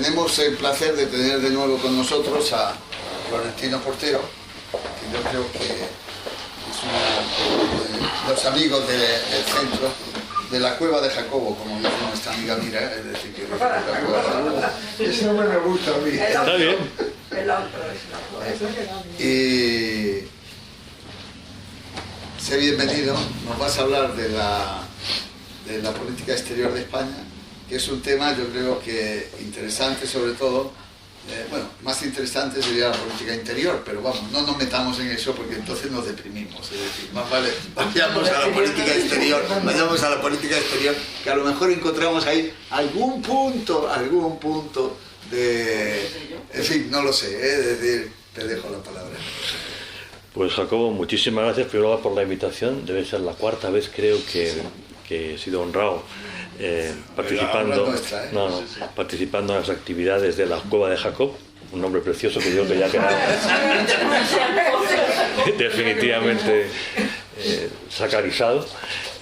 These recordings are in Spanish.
tenemos el placer de tener de nuevo con nosotros a Florentino Portero, que yo creo que es uno de los amigos del centro, de la cueva de Jacobo, como dice nuestra amiga Mira, es decir, que de la cueva de Jacobo. Ese nombre me gusta a mí. Está bien. El otro es la cueva. Y sé bienvenido, nos vas a hablar de la política exterior de España, que es un tema yo creo que interesante sobre todo, bueno, más interesante sería la política interior, pero vamos, no nos metamos en eso porque entonces nos deprimimos, es decir, más vale, vayamos a la política exterior, que a lo mejor encontramos ahí algún punto de, en fin, no lo sé, es decir, te dejo la palabra. Pues Jacobo, muchísimas gracias primero por la invitación. Debe ser la cuarta vez creo que he sido honrado participando en las actividades de la Cueva de Jacob, un nombre precioso que yo que ya ha quedado definitivamente sacarizado.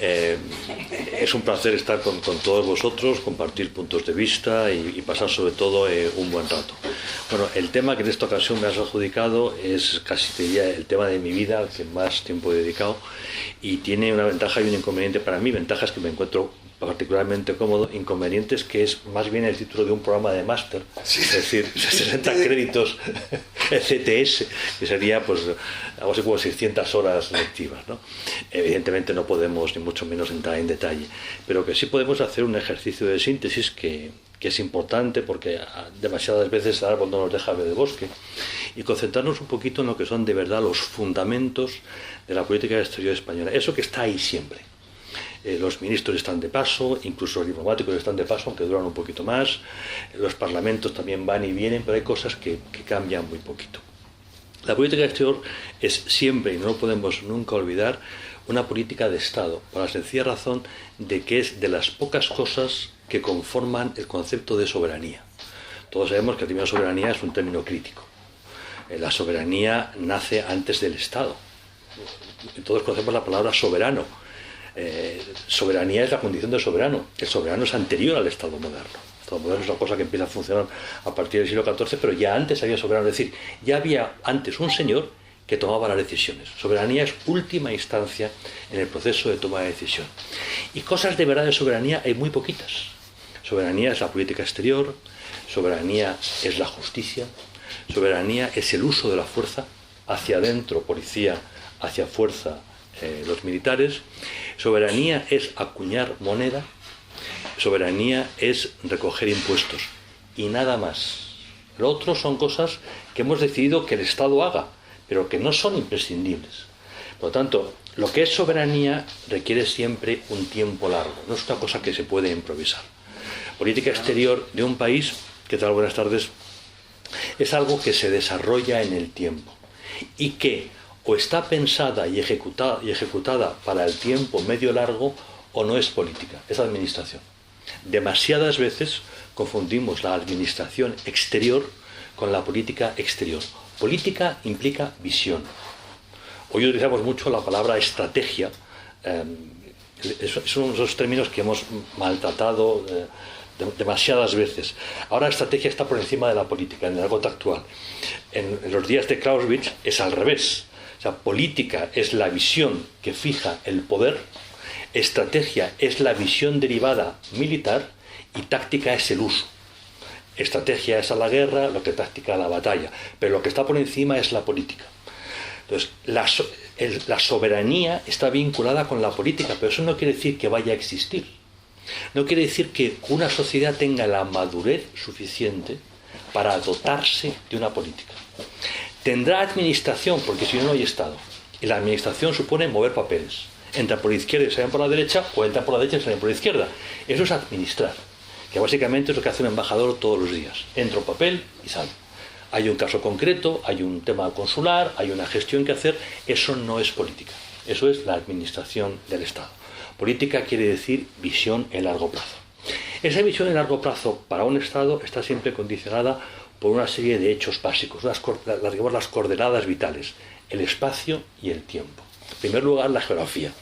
Es un placer estar con todos vosotros, compartir puntos de vista y pasar sobre todo un buen rato. Bueno, el tema que en esta ocasión me has adjudicado es casi te diría el tema de mi vida al que más tiempo he dedicado, y tiene una ventaja y un inconveniente para mí. Ventajas que me encuentro particularmente cómodo, inconvenientes que es más bien el título de un programa de máster, sí, es decir, 60 créditos CTS, que sería pues algo así como 600 horas lectivas, ¿no? Evidentemente no podemos ni mucho menos entrar en detalle, pero que sí podemos hacer un ejercicio de síntesis que es importante, porque demasiadas veces el árbol no nos deja ver el bosque, y concentrarnos un poquito en lo que son de verdad los fundamentos de la política exterior española, eso que está ahí siempre. Los ministros están de paso, incluso los diplomáticos están de paso, aunque duran un poquito más, los parlamentos también van y vienen, pero hay cosas que cambian muy poquito. La política exterior es siempre, y no lo podemos nunca olvidar, una política de Estado, por la sencilla razón de que es de las pocas cosas que conforman el concepto de soberanía. Todos sabemos que el término soberanía es un término crítico. La soberanía nace antes del Estado. Todos conocemos la palabra soberano. Soberanía es la condición de soberano. El soberano es anterior al Estado moderno. El Estado moderno es una cosa que empieza a funcionar a partir del siglo XIV, pero ya antes había soberano. Es decir, ya había antes un señor que tomaba las decisiones. Soberanía es última instancia en el proceso de toma de decisión. Y cosas de verdad de soberanía hay muy poquitas. Soberanía es la política exterior, soberanía es la justicia, soberanía es el uso de la fuerza, hacia adentro policía, hacia fuerza los militares. Soberanía es acuñar moneda, soberanía es recoger impuestos y nada más. Lo otro son cosas que hemos decidido que el Estado haga, pero que no son imprescindibles. Por lo tanto, lo que es soberanía requiere siempre un tiempo largo, no es una cosa que se puede improvisar. Política exterior de un país, ¿qué tal? Buenas tardes, es algo que se desarrolla en el tiempo y que o está pensada y ejecutada para el tiempo medio largo o no es política, es administración. Demasiadas veces confundimos la administración exterior con la política exterior. Política implica visión. Hoy utilizamos mucho la palabra estrategia. Son esos términos que hemos maltratado demasiadas veces. Ahora la estrategia está por encima de la política en el argot actual. En los días de Clausewitz es al revés. O sea, política es la visión que fija el poder, estrategia es la visión derivada militar y táctica es el uso. Estrategia es a la guerra, lo que táctica a la batalla, pero lo que está por encima es la política. Entonces, la soberanía está vinculada con la política, pero eso no quiere decir que vaya a existir. No quiere decir que una sociedad tenga la madurez suficiente para dotarse de una política. Tendrá administración, porque si no, no hay Estado. Y la administración supone mover papeles. Entran por la izquierda y salen por la derecha, o entran por la derecha y salen por la izquierda. Eso es administrar, que básicamente es lo que hace un embajador todos los días. Entra un papel y sale. Hay un caso concreto, hay un tema consular, hay una gestión que hacer. Eso no es política. Eso es la administración del Estado. Política quiere decir visión en largo plazo. Esa visión en largo plazo para un Estado está siempre condicionada por una serie de hechos básicos, las coordenadas vitales, el espacio y el tiempo. En primer lugar, la geografía.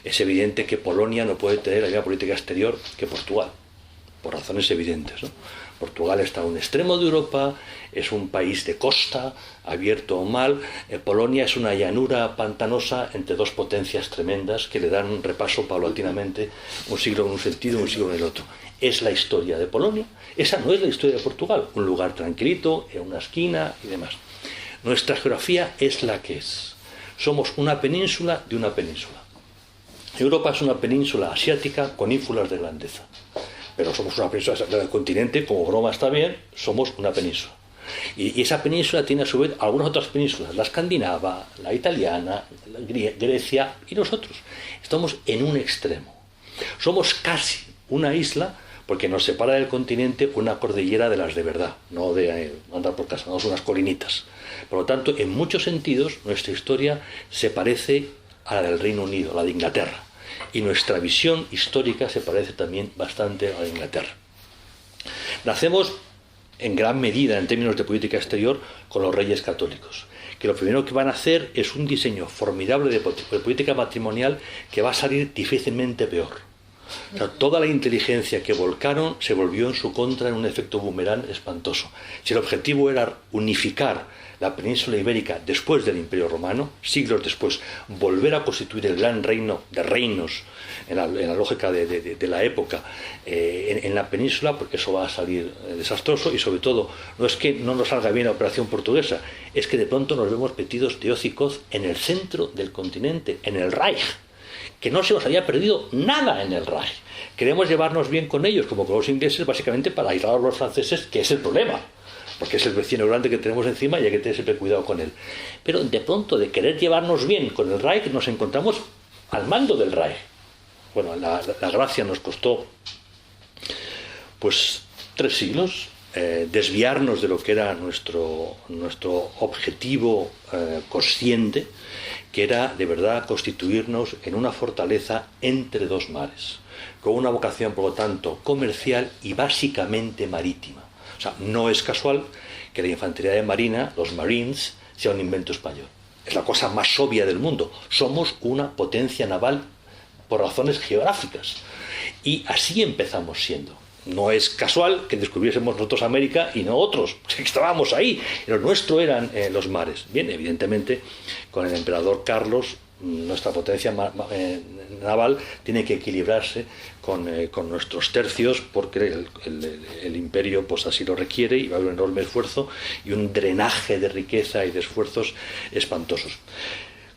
Es evidente que Polonia no puede tener la misma política exterior que Portugal. por razones evidentes, ¿no? Portugal está a un extremo de Europa, es un país de costa, abierto o mal. Polonia es una llanura pantanosa entre dos potencias tremendas que le dan un repaso paulatinamente, un siglo en un sentido, un siglo en el otro. Es la historia de Polonia, esa no es la historia de Portugal, un lugar tranquilito, en una esquina y demás. Nuestra geografía es la que es. Somos una península de una península. Europa es una península asiática con ínfulas de grandeza. Pero somos una península del continente, como broma está bien, somos una península. Y esa península tiene a su vez algunas otras penínsulas, la escandinava, la italiana, Grecia y nosotros. Estamos en un extremo. Somos casi una isla porque nos separa del continente una cordillera de las de verdad, no de andar por casa, no son unas colinitas. Por lo tanto, en muchos sentidos, nuestra historia se parece a la del Reino Unido, a la de Inglaterra. Y nuestra visión histórica se parece también bastante a la de Inglaterra. Nacemos en gran medida, en términos de política exterior, con los reyes católicos, que lo primero que van a hacer es un diseño formidable de política matrimonial que va a salir difícilmente peor. O sea, toda la inteligencia que volcaron se volvió en su contra en un efecto boomerang espantoso. Si el objetivo era unificar la península ibérica después del Imperio Romano, siglos después, volver a constituir el gran reino de reinos en la lógica de la época en la península, porque eso va a salir desastroso. Y sobre todo, no es que no nos salga bien la operación portuguesa, es que de pronto nos vemos metidos de hoz y coz en el centro del continente, en el Reich, que no se nos había perdido nada en el Reich. Queremos llevarnos bien con ellos, como con los ingleses, básicamente para aislar a los franceses, que es el problema, porque es el vecino grande que tenemos encima y hay que tener siempre cuidado con él. Pero de pronto, de querer llevarnos bien con el Reich, nos encontramos al mando del Reich. Bueno, la gracia nos costó pues 3 siglos, desviarnos de lo que era nuestro objetivo consciente, que era de verdad constituirnos en una fortaleza entre dos mares, con una vocación, por lo tanto, comercial y básicamente marítima. O sea, no es casual que la infantería de marina, los Marines, sea un invento español. Es la cosa más obvia del mundo. Somos una potencia naval por razones geográficas. Y así empezamos siendo. No es casual que descubriésemos nosotros América y no otros, que estábamos ahí. Lo nuestro eran los mares. Bien, evidentemente, con el emperador Carlos, nuestra potencia naval tiene que equilibrarse con nuestros tercios, porque el imperio pues así lo requiere, y va a haber un enorme esfuerzo y un drenaje de riqueza y de esfuerzos espantosos.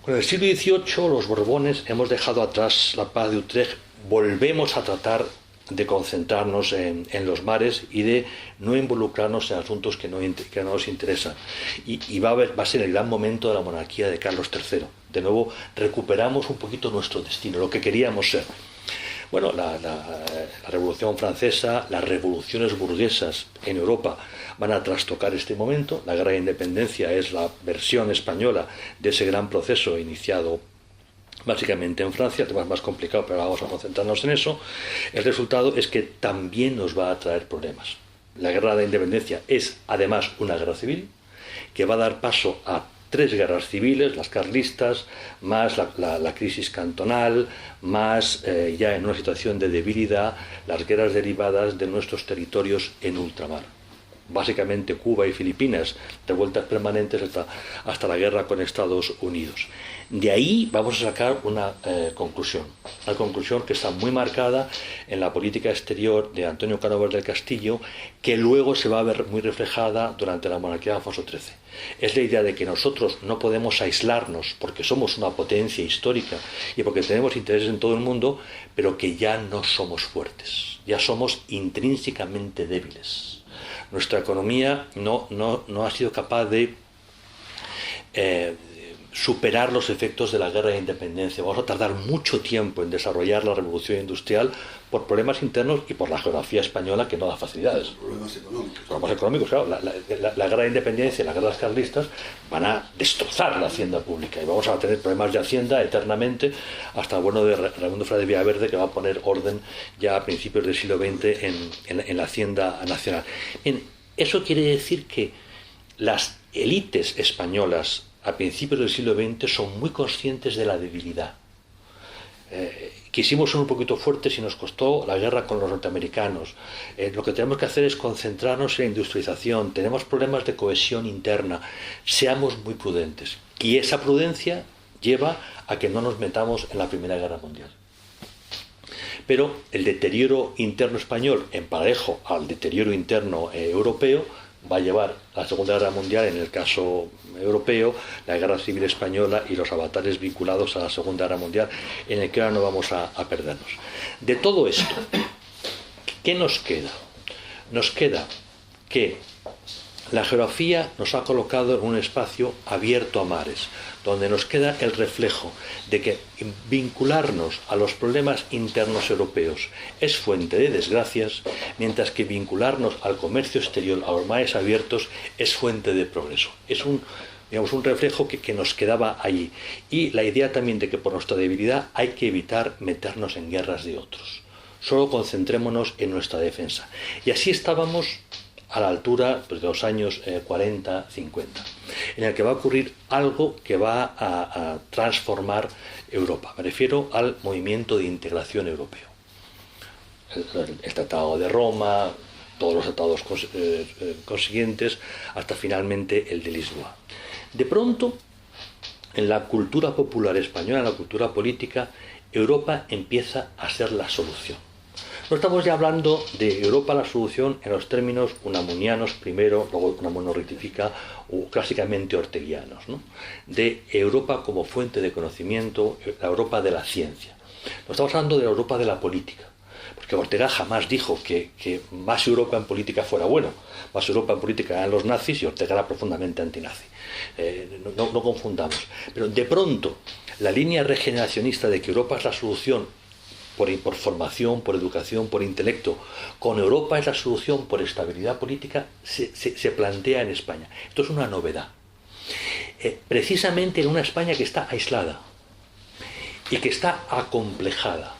Con el siglo XVIII, los Borbones, hemos dejado atrás la paz de Utrecht, volvemos a tratar de concentrarnos en los mares y de no involucrarnos en asuntos que no nos interesan. Y va a ser el gran momento de la monarquía de Carlos III. De nuevo, recuperamos un poquito nuestro destino, lo que queríamos ser. Bueno, la Revolución Francesa, las revoluciones burguesas en Europa van a trastocar este momento. La Guerra de Independencia es la versión española de ese gran proceso iniciado básicamente en Francia. El tema es más complicado, pero vamos a concentrarnos en eso. El resultado es que también nos va a traer problemas. La Guerra de Independencia es además una guerra civil que va a dar paso a 3 guerras civiles, las carlistas, más la crisis cantonal, más ya en una situación de debilidad, las guerras derivadas de nuestros territorios en ultramar. Básicamente Cuba y Filipinas, revueltas permanentes hasta la guerra con Estados Unidos. De ahí vamos a sacar una conclusión que está muy marcada en la política exterior de Antonio Cánovas del Castillo, que luego se va a ver muy reflejada durante la monarquía de Alfonso XIII. Es la idea de que nosotros no podemos aislarnos porque somos una potencia histórica y porque tenemos intereses en todo el mundo, pero que ya no somos fuertes, ya somos intrínsecamente débiles. Nuestra economía no ha sido capaz de superar los efectos de la Guerra de Independencia. Vamos a tardar mucho tiempo en desarrollar la revolución industrial por problemas internos y por la geografía española, que no da facilidades. Problemas económicos. Problemas económicos, claro. La Guerra de Independencia y las guerras carlistas van a destrozar la hacienda pública y vamos a tener problemas de hacienda eternamente, hasta el bueno de Raimundo Frade de Villaverde, que va a poner orden ya a principios del siglo XX en la hacienda nacional. Eso quiere decir que las élites españolas a principios del siglo XX son muy conscientes de la debilidad. quisimos ser un poquito fuertes y nos costó la guerra con los norteamericanos. Lo que tenemos que hacer es concentrarnos en la industrialización, tenemos problemas de cohesión interna, seamos muy prudentes. Y esa prudencia lleva a que no nos metamos en la Primera Guerra Mundial. Pero el deterioro interno español, en parejo al deterioro interno europeo, va a llevar a la Segunda Guerra Mundial, en el caso europeo, la Guerra Civil Española y los avatares vinculados a la Segunda Guerra Mundial, en el que ahora no vamos a perdernos. De todo esto, ¿qué nos queda? Nos queda que la geografía nos ha colocado en un espacio abierto a mares, donde nos queda el reflejo de que vincularnos a los problemas internos europeos es fuente de desgracias, mientras que vincularnos al comercio exterior, a los mares abiertos, es fuente de progreso. Es un reflejo que nos quedaba allí. Y la idea también de que por nuestra debilidad hay que evitar meternos en guerras de otros. Solo concentrémonos en nuestra defensa. Y así estábamos a la altura de los años 40, 50, en el que va a ocurrir algo que va a transformar Europa. Me refiero al movimiento de integración europeo. El Tratado de Roma, todos los tratados consiguientes, hasta finalmente el de Lisboa. De pronto, en la cultura popular española, en la cultura política, Europa empieza a ser la solución. No estamos ya hablando de Europa la solución en los términos unamunianos primero, luego Unamuno rectifica, o clásicamente orteguianos, ¿no? De Europa como fuente de conocimiento, la Europa de la ciencia. No estamos hablando de la Europa de la política, porque Ortega jamás dijo que más Europa en política fuera bueno. Más Europa en política eran los nazis y Ortega era profundamente antinazi. No confundamos. Pero de pronto, la línea regeneracionista de que Europa es la solución por formación, por educación, por intelecto, con Europa es la solución por estabilidad política, se plantea en España. Esto es una novedad. Precisamente en una España que está aislada y que está acomplejada,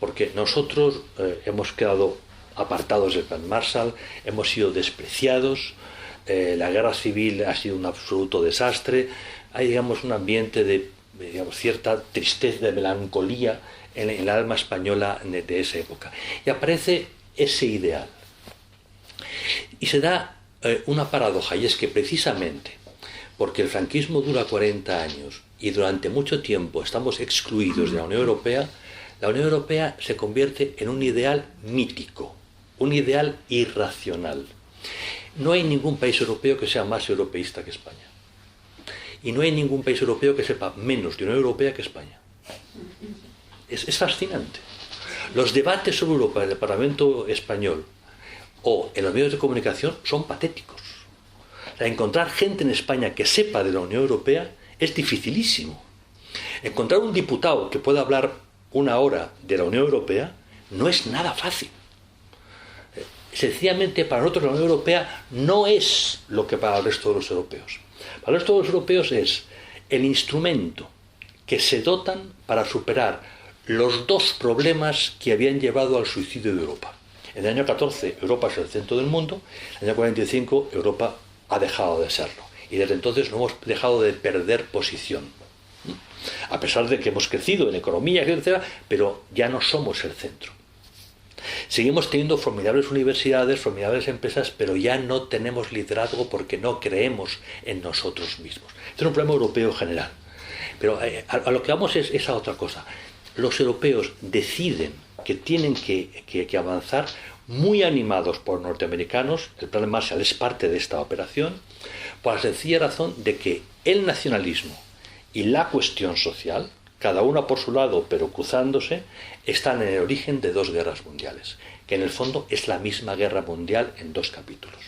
porque nosotros hemos quedado apartados del Plan Marshall, hemos sido despreciados, la guerra civil ha sido un absoluto desastre, hay, digamos, un ambiente de, digamos, cierta tristeza, de melancolía en el alma española de esa época. Y aparece ese ideal. Y se da una paradoja, y es que precisamente porque el franquismo dura 40 años y durante mucho tiempo estamos excluidos de la Unión Europea se convierte en un ideal mítico, un ideal irracional. No hay ningún país europeo que sea más europeísta que España. Y no hay ningún país europeo que sepa menos de Unión Europea que España. Es fascinante. Los debates sobre Europa en el Parlamento español o en los medios de comunicación son patéticos. O sea, encontrar gente en España que sepa de la Unión Europea es dificilísimo. Encontrar un diputado que pueda hablar una hora de la Unión Europea no es nada fácil. Sencillamente para nosotros la Unión Europea no es lo que para el resto de los europeos. Para el resto de los europeos es el instrumento que se dotan para superar los dos problemas que habían llevado al suicidio de Europa. En el año 14 Europa es el centro del mundo, en el año 45 Europa ha dejado de serlo. Y desde entonces no hemos dejado de perder posición. A pesar de que hemos crecido en economía, etc., pero ya no somos el centro. Seguimos teniendo formidables universidades, formidables empresas, pero ya no tenemos liderazgo porque no creemos en nosotros mismos. Este es un problema europeo general. Pero a lo que vamos es a otra cosa. Los europeos deciden que tienen que avanzar muy animados por norteamericanos. El Plan Marshall es parte de esta operación, por la sencilla razón de que el nacionalismo y la cuestión social, cada una por su lado pero cruzándose, están en el origen de dos guerras mundiales, que en el fondo es la misma guerra mundial en dos capítulos.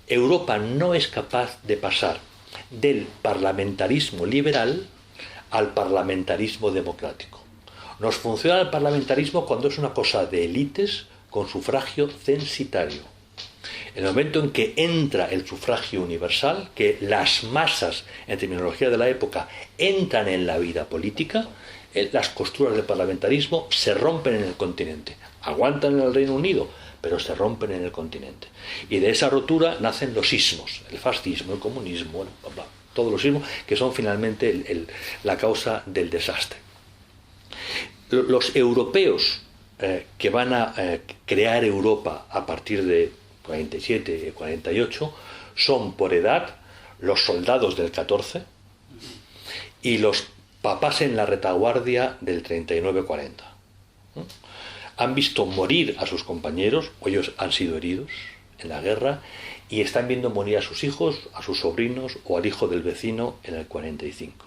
Europa no es capaz de pasar del parlamentarismo liberal al parlamentarismo democrático. Nos funciona el parlamentarismo cuando es una cosa de élites con sufragio censitario. En el momento en que entra el sufragio universal, que las masas, en terminología de la época, entran en la vida política, las costuras del parlamentarismo se rompen en el continente. Aguantan en el Reino Unido, pero se rompen en el continente. Y de esa rotura nacen los ismos, el fascismo, el comunismo, todos los ismos, que son finalmente la causa del desastre. los europeos que van a crear Europa a partir de 47, 48, son por edad los soldados del 14 y los papás en la retaguardia del 39-40. Han visto morir a sus compañeros, o ellos han sido heridos en la guerra, y están viendo morir a sus hijos, a sus sobrinos o al hijo del vecino en el 45.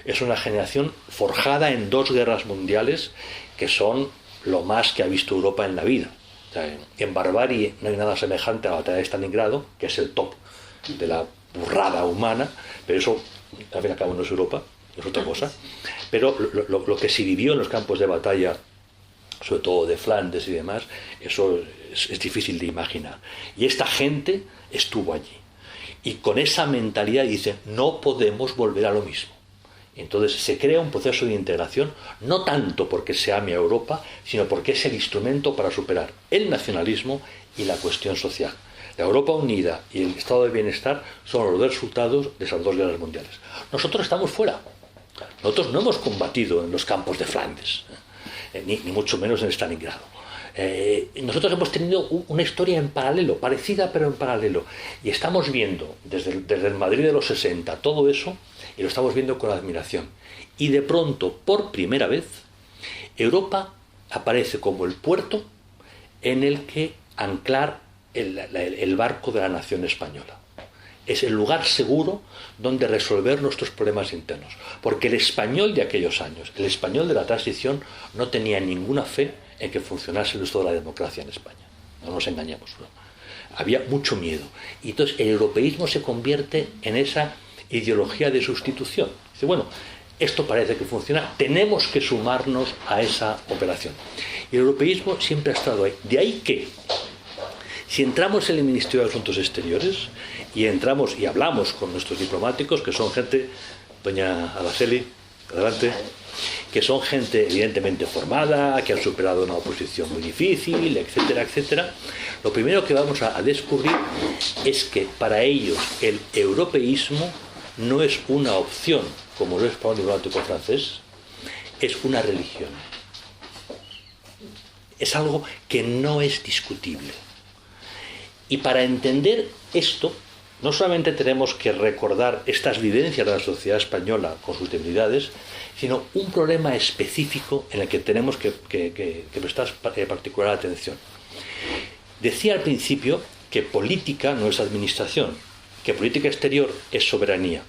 Es una generación forjada en 2 guerras mundiales que son lo más que ha visto Europa en la vida. O sea, en barbarie no hay nada semejante a la batalla de Stalingrado, que es el top de la burrada humana, pero eso al fin y al cabo no es Europa, es otra cosa. Pero lo que se vivió en los campos de batalla, sobre todo de Flandes y demás, eso es difícil de imaginar. Y esta gente estuvo allí. Y con esa mentalidad dice, no podemos volver a lo mismo. Entonces se crea un proceso de integración, no tanto porque se ame a Europa, sino porque es el instrumento para superar el nacionalismo y la cuestión social. La Europa unida y el estado de bienestar son los resultados de esas 2 guerras mundiales. Nosotros estamos fuera. Nosotros no hemos combatido en los campos de Flandes, ni mucho menos en Stalingrado. Nosotros hemos tenido una historia en paralelo, parecida pero en paralelo, y estamos viendo desde el Madrid de los 60 todo eso, y lo estamos viendo con admiración. Y de pronto, por primera vez, Europa aparece como el puerto en el que anclar el barco de la nación española. Es el lugar seguro donde resolver nuestros problemas internos. Porque el español de aquellos años, el español de la transición, no tenía ninguna fe en que funcionase el uso de la democracia en España. No nos engañemos, ¿no? Había mucho miedo. Y entonces el europeísmo se convierte en esa ideología de sustitución. Dice, bueno, esto parece que funciona, tenemos que sumarnos a esa operación. Y el europeísmo siempre ha estado ahí. De ahí que, si entramos en el Ministerio de Asuntos Exteriores y entramos y hablamos con nuestros diplomáticos, que son gente, doña Araceli, adelante, que son gente evidentemente formada, que han superado una oposición muy difícil, etcétera, etcétera, lo primero que vamos a descubrir es que para ellos el europeísmo no es una opción, como lo es para un diplomático francés, es una religión. Es algo que no es discutible. Y para entender esto, no solamente tenemos que recordar estas vivencias de la sociedad española con sus debilidades, sino un problema específico en el que tenemos que prestar particular atención. Decía al principio que política no es administración, que política exterior es soberanía.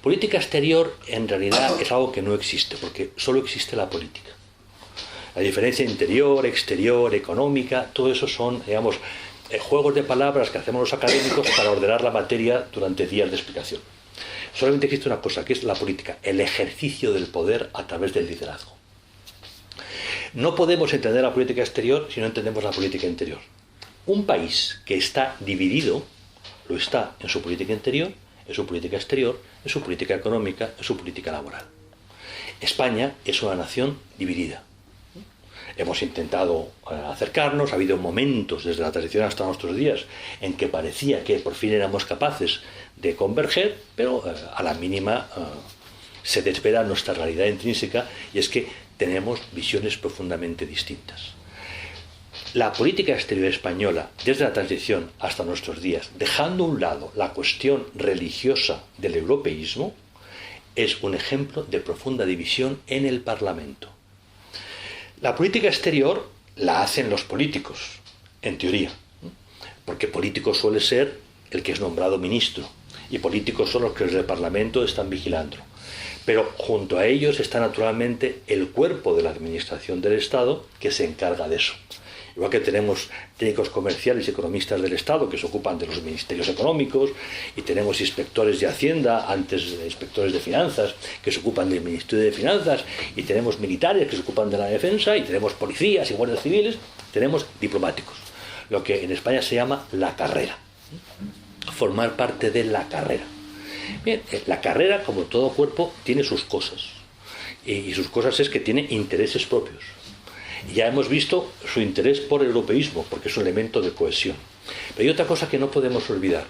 Política exterior en realidad es algo que no existe, porque solo existe la política. La diferencia interior, exterior, económica, todo eso son, digamos, juegos de palabras que hacemos los académicos para ordenar la materia durante días de explicación. Solamente existe una cosa, que es la política, el ejercicio del poder a través del liderazgo. No podemos entender la política exterior si no entendemos la política interior. Un país que está dividido, lo está en su política interior, en su política exterior, en su política económica, en su política laboral. España es una nación dividida. Hemos intentado acercarnos, ha habido momentos desde la transición hasta nuestros días en que parecía que por fin éramos capaces de converger, pero a la mínima se desvela nuestra realidad intrínseca, y es que tenemos visiones profundamente distintas. La política exterior española, desde la transición hasta nuestros días, dejando a un lado la cuestión religiosa del europeísmo, es un ejemplo de profunda división en el Parlamento. La política exterior la hacen los políticos, en teoría, porque político suele ser el que es nombrado ministro, y políticos son los que desde el Parlamento están vigilando. Pero junto a ellos está naturalmente el cuerpo de la administración del Estado que se encarga de eso. Igual que tenemos técnicos comerciales y economistas del Estado que se ocupan de los ministerios económicos, y tenemos inspectores de Hacienda, antes de inspectores de finanzas, que se ocupan del Ministerio de Finanzas, y tenemos militares que se ocupan de la defensa, y tenemos policías y guardias civiles, tenemos diplomáticos, lo que en España se llama la carrera. Formar parte de la carrera. Bien, la carrera, como todo cuerpo, tiene sus cosas, y sus cosas es que tiene intereses propios. Ya hemos visto su interés por el europeísmo, porque es un elemento de cohesión. Pero hay otra cosa que no podemos olvidar.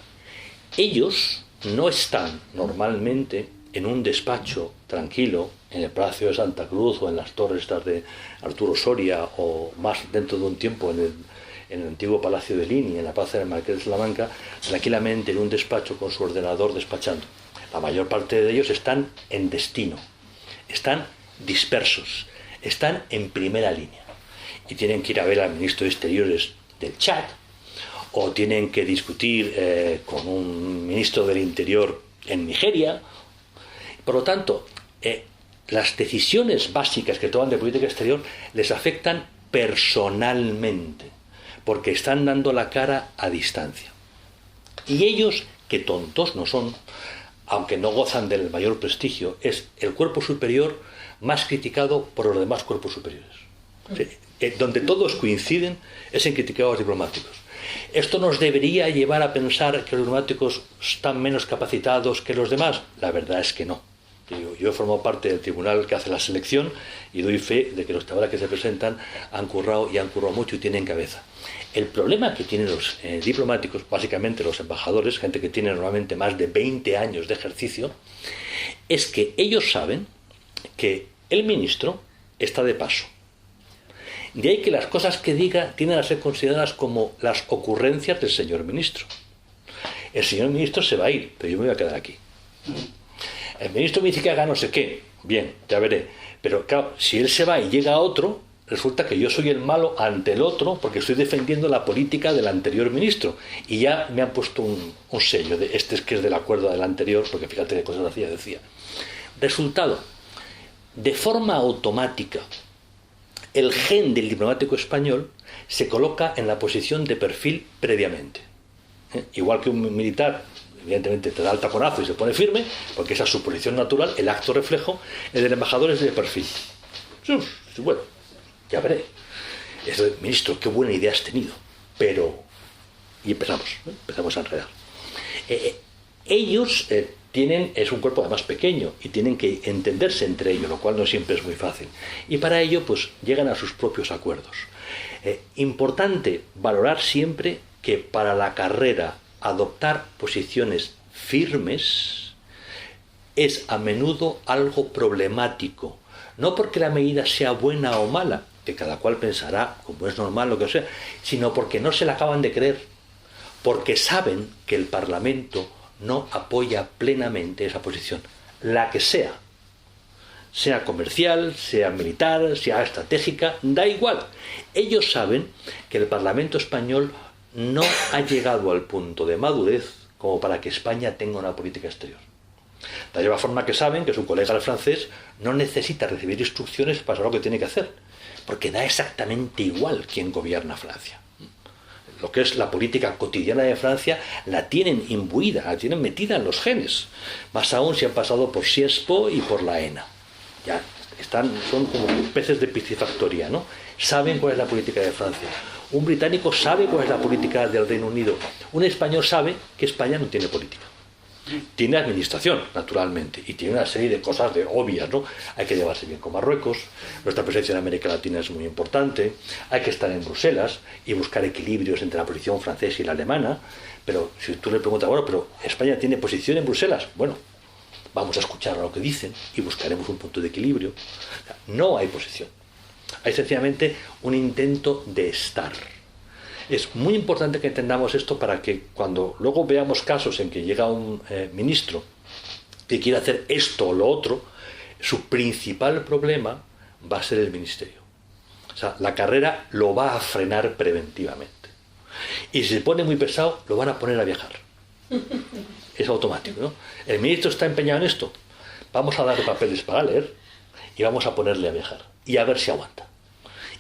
Ellos no están normalmente en un despacho tranquilo, en el Palacio de Santa Cruz o en las torres estas de Arturo Soria, o más dentro de un tiempo en el antiguo Palacio de Lini, en la Plaza del Marqués de Salamanca, tranquilamente en un despacho con su ordenador despachando. La mayor parte de ellos están en destino, están dispersos, están en primera línea y tienen que ir a ver al ministro de Exteriores del Chad, o tienen que discutir con un ministro del Interior en Nigeria. Por lo tanto, las decisiones básicas que toman de política exterior les afectan personalmente, porque están dando la cara a distancia. Y ellos, que tontos no son, aunque no gozan del mayor prestigio, es el cuerpo superior más criticado por los demás cuerpos superiores. Donde todos coinciden es en criticar a los diplomáticos. ¿Esto nos debería llevar a pensar que los diplomáticos están menos capacitados que los demás? La verdad es que no. Yo he formado parte del tribunal que hace la selección y doy fe de que los chavales que se presentan han currado mucho y tienen cabeza. El problema que tienen los diplomáticos, básicamente los embajadores, gente que tiene normalmente más de 20 años de ejercicio, es que ellos saben que el ministro está de paso. De ahí que las cosas que diga tienen a ser consideradas como las ocurrencias del señor ministro. El señor ministro se va a ir, pero yo me voy a quedar aquí. El ministro me dice que haga no sé qué. Bien, ya veré. Pero claro, si él se va y llega otro, resulta que yo soy el malo ante el otro porque estoy defendiendo la política del anterior ministro. Y ya me han puesto un sello de este es que es del acuerdo del anterior, porque fíjate qué cosas decía. Resultado, de forma automática, el gen del diplomático español se coloca en la posición de perfil previamente. Igual que un militar, evidentemente te da el taconazo y se pone firme, porque esa es su posición natural, el acto reflejo, el del embajador es de perfil. Bueno, ya veré. Ministro, qué buena idea has tenido. Pero... Y empezamos a enredar. Ellos es un cuerpo además pequeño y tienen que entenderse entre ellos, lo cual no siempre es muy fácil. Y para ello, pues, llegan a sus propios acuerdos. Importante valorar siempre que para la carrera adoptar posiciones firmes es a menudo algo problemático. No porque la medida sea buena o mala, que cada cual pensará, como es normal, lo que sea, sino porque no se la acaban de creer, porque saben que el Parlamento no apoya plenamente esa posición, la que sea comercial, sea militar, sea estratégica, da igual. Ellos saben que el Parlamento español no ha llegado al punto de madurez como para que España tenga una política exterior. De la misma forma que saben que su colega el francés no necesita recibir instrucciones para saber lo que tiene que hacer, porque da exactamente igual quién gobierna Francia. Lo que es la política cotidiana de Francia la tienen imbuida, la tienen metida en los genes. Más aún si han pasado por Siespo y por la ENA. Ya son como peces de piscifactoría, ¿no? Saben cuál es la política de Francia. Un británico sabe cuál es la política del Reino Unido. Un español sabe que España no tiene política. Tiene administración, naturalmente, y tiene una serie de cosas obvias, ¿no? Hay que llevarse bien con Marruecos, nuestra presencia en América Latina es muy importante, hay que estar en Bruselas y buscar equilibrios entre la posición francesa y la alemana, pero si tú le preguntas, bueno, pero ¿España tiene posición en Bruselas? Bueno, vamos a escuchar lo que dicen y buscaremos un punto de equilibrio. No hay posición, hay sencillamente un intento de estar. Es muy importante que entendamos esto para que cuando luego veamos casos en que llega un ministro que quiere hacer esto o lo otro, su principal problema va a ser el ministerio. O sea, la carrera lo va a frenar preventivamente. Y si se pone muy pesado, lo van a poner a viajar. Es automático, ¿no? El ministro está empeñado en esto. Vamos a darle papeles para leer y vamos a ponerle a viajar. Y a ver si aguanta.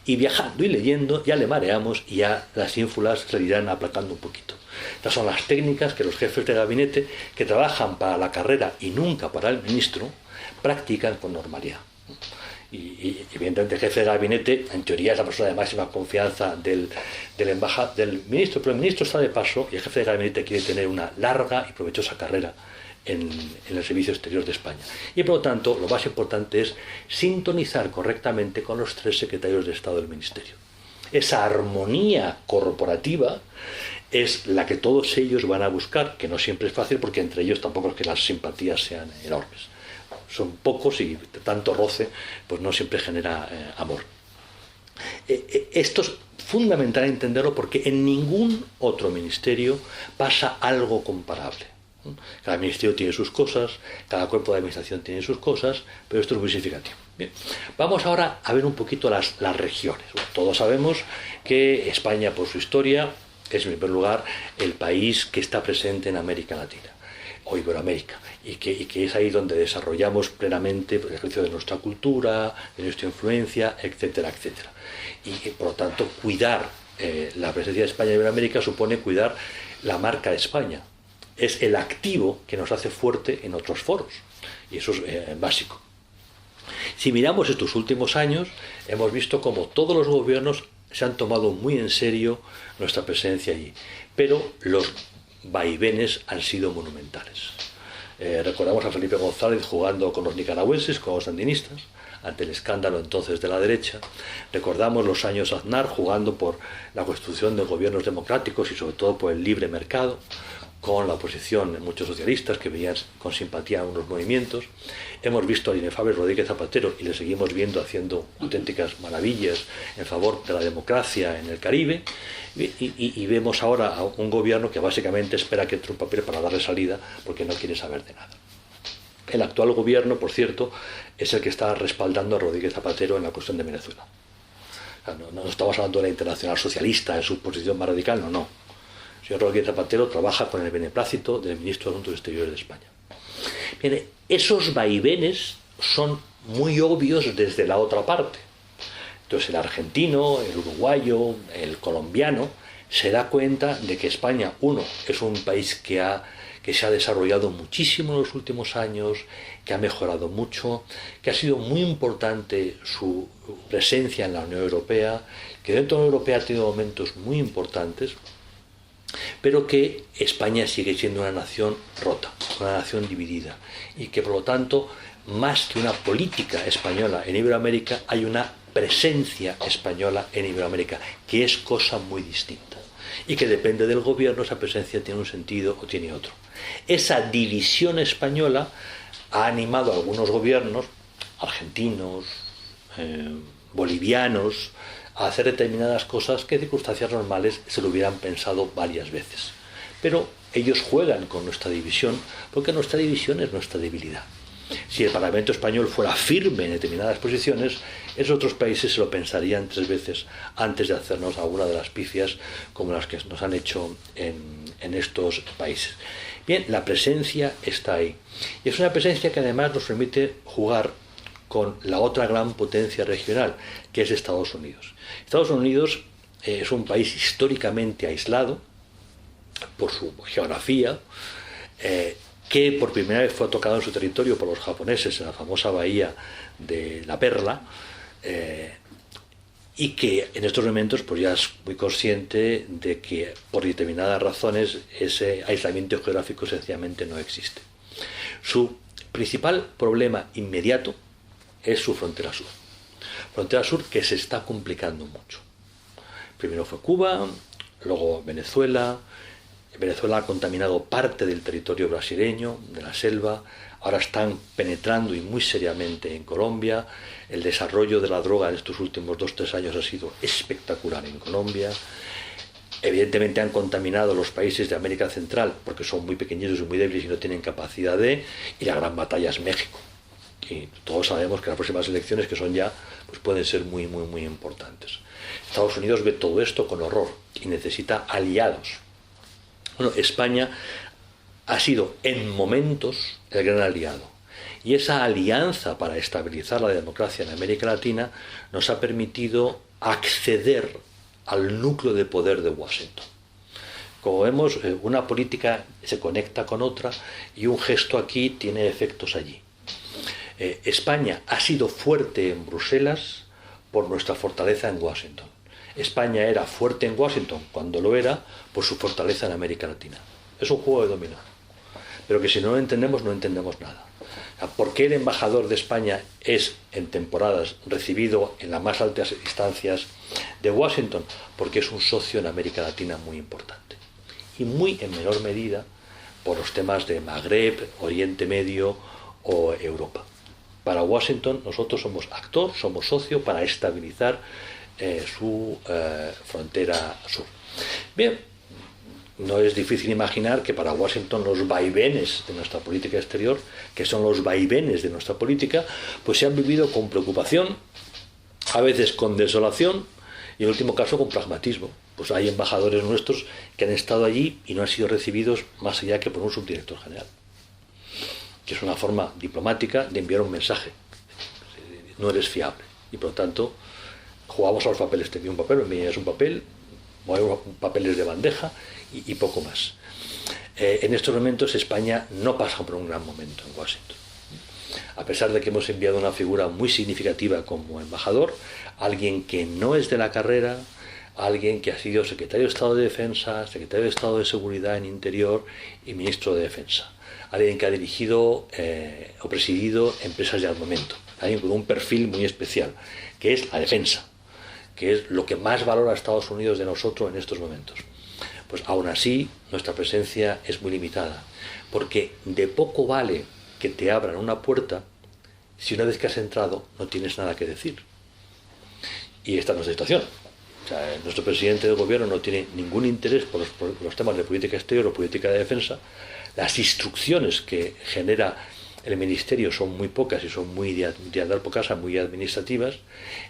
Y viajando y leyendo ya le mareamos y ya las ínfulas se irán aplacando un poquito. Estas son las técnicas que los jefes de gabinete que trabajan para la carrera y nunca para el ministro practican con normalidad. Y evidentemente el jefe de gabinete en teoría es la persona de máxima confianza del ministro, pero el ministro está de paso y el jefe de gabinete quiere tener una larga y provechosa carrera en el servicio exterior de España. Y por lo tanto, lo más importante es sintonizar correctamente con los 3 secretarios de Estado del Ministerio. Esa armonía corporativa es la que todos ellos van a buscar, que no siempre es fácil porque entre ellos tampoco es que las simpatías sean enormes. son pocos y tanto roce pues no siempre genera amor. Esto es fundamental entenderlo porque en ningún otro ministerio pasa algo comparable. Cada ministerio tiene sus cosas, cada cuerpo de administración tiene sus cosas, pero esto es muy significativo. Bien, vamos ahora a ver un poquito las regiones. Bueno, todos sabemos que España, por su historia, es en primer lugar el país que está presente en América Latina o Iberoamérica y que es ahí donde desarrollamos plenamente el ejercicio de nuestra cultura, de nuestra influencia, etcétera, etcétera. Y por lo tanto cuidar la presencia de España en Iberoamérica supone cuidar la marca España. Es el activo que nos hace fuerte en otros foros y eso es básico. Si miramos estos últimos años, hemos visto como todos los gobiernos se han tomado muy en serio nuestra presencia allí, pero los vaivenes han sido monumentales. Recordamos a Felipe González jugando con los nicaragüenses, con los sandinistas, ante el escándalo entonces de la derecha. Recordamos los años Aznar jugando por la constitución de gobiernos democráticos y sobre todo por el libre mercado, con la oposición, muchos socialistas que veían con simpatía unos movimientos. Hemos visto al inefable Rodríguez Zapatero y le seguimos viendo haciendo auténticas maravillas en favor de la democracia en el Caribe y vemos ahora a un gobierno que básicamente espera que entre un papel para darle salida porque no quiere saber de nada. El actual gobierno, por cierto, es el que está respaldando a Rodríguez Zapatero en la cuestión de Venezuela. O sea, no estamos hablando de la Internacional Socialista en su posición más radical, no. El señor Rodríguez Zapatero trabaja con el beneplácito del ministro de Asuntos Exteriores de España. Bien, esos vaivenes son muy obvios desde la otra parte. Entonces el argentino, el uruguayo, el colombiano se da cuenta de que España, uno, es un país que se ha desarrollado muchísimo en los últimos años, que ha mejorado mucho, que ha sido muy importante su presencia en la Unión Europea, que dentro de la Unión Europea ha tenido momentos muy importantes, pero que España sigue siendo una nación rota, una nación dividida, y que por lo tanto, más que una política española en Iberoamérica, hay una presencia española en Iberoamérica, que es cosa muy distinta, y que depende del gobierno, esa presencia tiene un sentido o tiene otro. Esa división española ha animado a algunos gobiernos, argentinos, bolivianos, a hacer determinadas cosas que en circunstancias normales se lo hubieran pensado varias veces. Pero ellos juegan con nuestra división porque nuestra división es nuestra debilidad. Si el Parlamento español fuera firme en determinadas posiciones, esos otros países se lo pensarían 3 veces antes de hacernos alguna de las pifias como las que nos han hecho en estos países. Bien, la presencia está ahí. Y es una presencia que además nos permite jugar con la otra gran potencia regional, que es Estados Unidos. Estados Unidos es un país históricamente aislado por su geografía, que por primera vez fue tocado en su territorio por los japoneses en la famosa bahía de la Perla, y que en estos momentos pues ya es muy consciente de que por determinadas razones ese aislamiento geográfico sencillamente no existe. Su principal problema inmediato es su frontera sur. Frontera sur que se está complicando mucho. Primero fue Cuba, luego Venezuela. Venezuela ha contaminado parte del territorio brasileño, de la selva. Ahora están penetrando y muy seriamente en Colombia. El desarrollo de la droga en estos últimos 2-3 años ha sido espectacular en Colombia. Evidentemente han contaminado los países de América Central porque son muy pequeñitos y muy débiles y no tienen capacidad de... Y la gran batalla es México. Y todos sabemos que las próximas elecciones, que son ya, pues pueden ser muy, muy, muy importantes. Estados Unidos ve todo esto con horror y necesita aliados. Bueno, España ha sido en momentos el gran aliado. Y esa alianza para estabilizar la democracia en América Latina nos ha permitido acceder al núcleo de poder de Washington. Como vemos, una política se conecta con otra y un gesto aquí tiene efectos allí. España ha sido fuerte en Bruselas por nuestra fortaleza en Washington. España era fuerte en Washington cuando lo era por su fortaleza en América Latina. Es un juego de dominó. Pero que si no lo entendemos, no entendemos nada. ¿Por qué el embajador de España es en temporadas recibido en las más altas instancias de Washington? Porque es un socio en América Latina muy importante. Y muy en menor medida por los temas de Magreb, Oriente Medio o Europa. Para Washington nosotros somos actor, somos socio para estabilizar su frontera sur. Bien, no es difícil imaginar que para Washington los vaivenes de nuestra política exterior, que son los vaivenes de nuestra política, pues se han vivido con preocupación, a veces con desolación y en último caso con pragmatismo. Pues hay embajadores nuestros que han estado allí y no han sido recibidos más allá que por un subdirector general, que es una forma diplomática de enviar un mensaje. No eres fiable y por lo tanto jugamos a los papeles. Te envío un papel, me envías un papel, movemos papeles de bandeja y poco más. En estos momentos España no pasa por un gran momento en Washington. A pesar de que hemos enviado una figura muy significativa como embajador, alguien que no es de la carrera, alguien que ha sido secretario de Estado de Defensa, secretario de Estado de Seguridad en Interior y ministro de Defensa. Alguien que ha dirigido o presidido empresas de armamento. Alguien con un perfil muy especial, que es la defensa, que es lo que más valora Estados Unidos de nosotros en estos momentos. Pues aún así, nuestra presencia es muy limitada, porque de poco vale que te abran una puerta si una vez que has entrado no tienes nada que decir. Y esta es nuestra situación. O sea, nuestro presidente del gobierno no tiene ningún interés por los temas de política exterior o política de defensa. Las instrucciones que genera el ministerio son muy pocas y son muy de andar por casa, muy administrativas.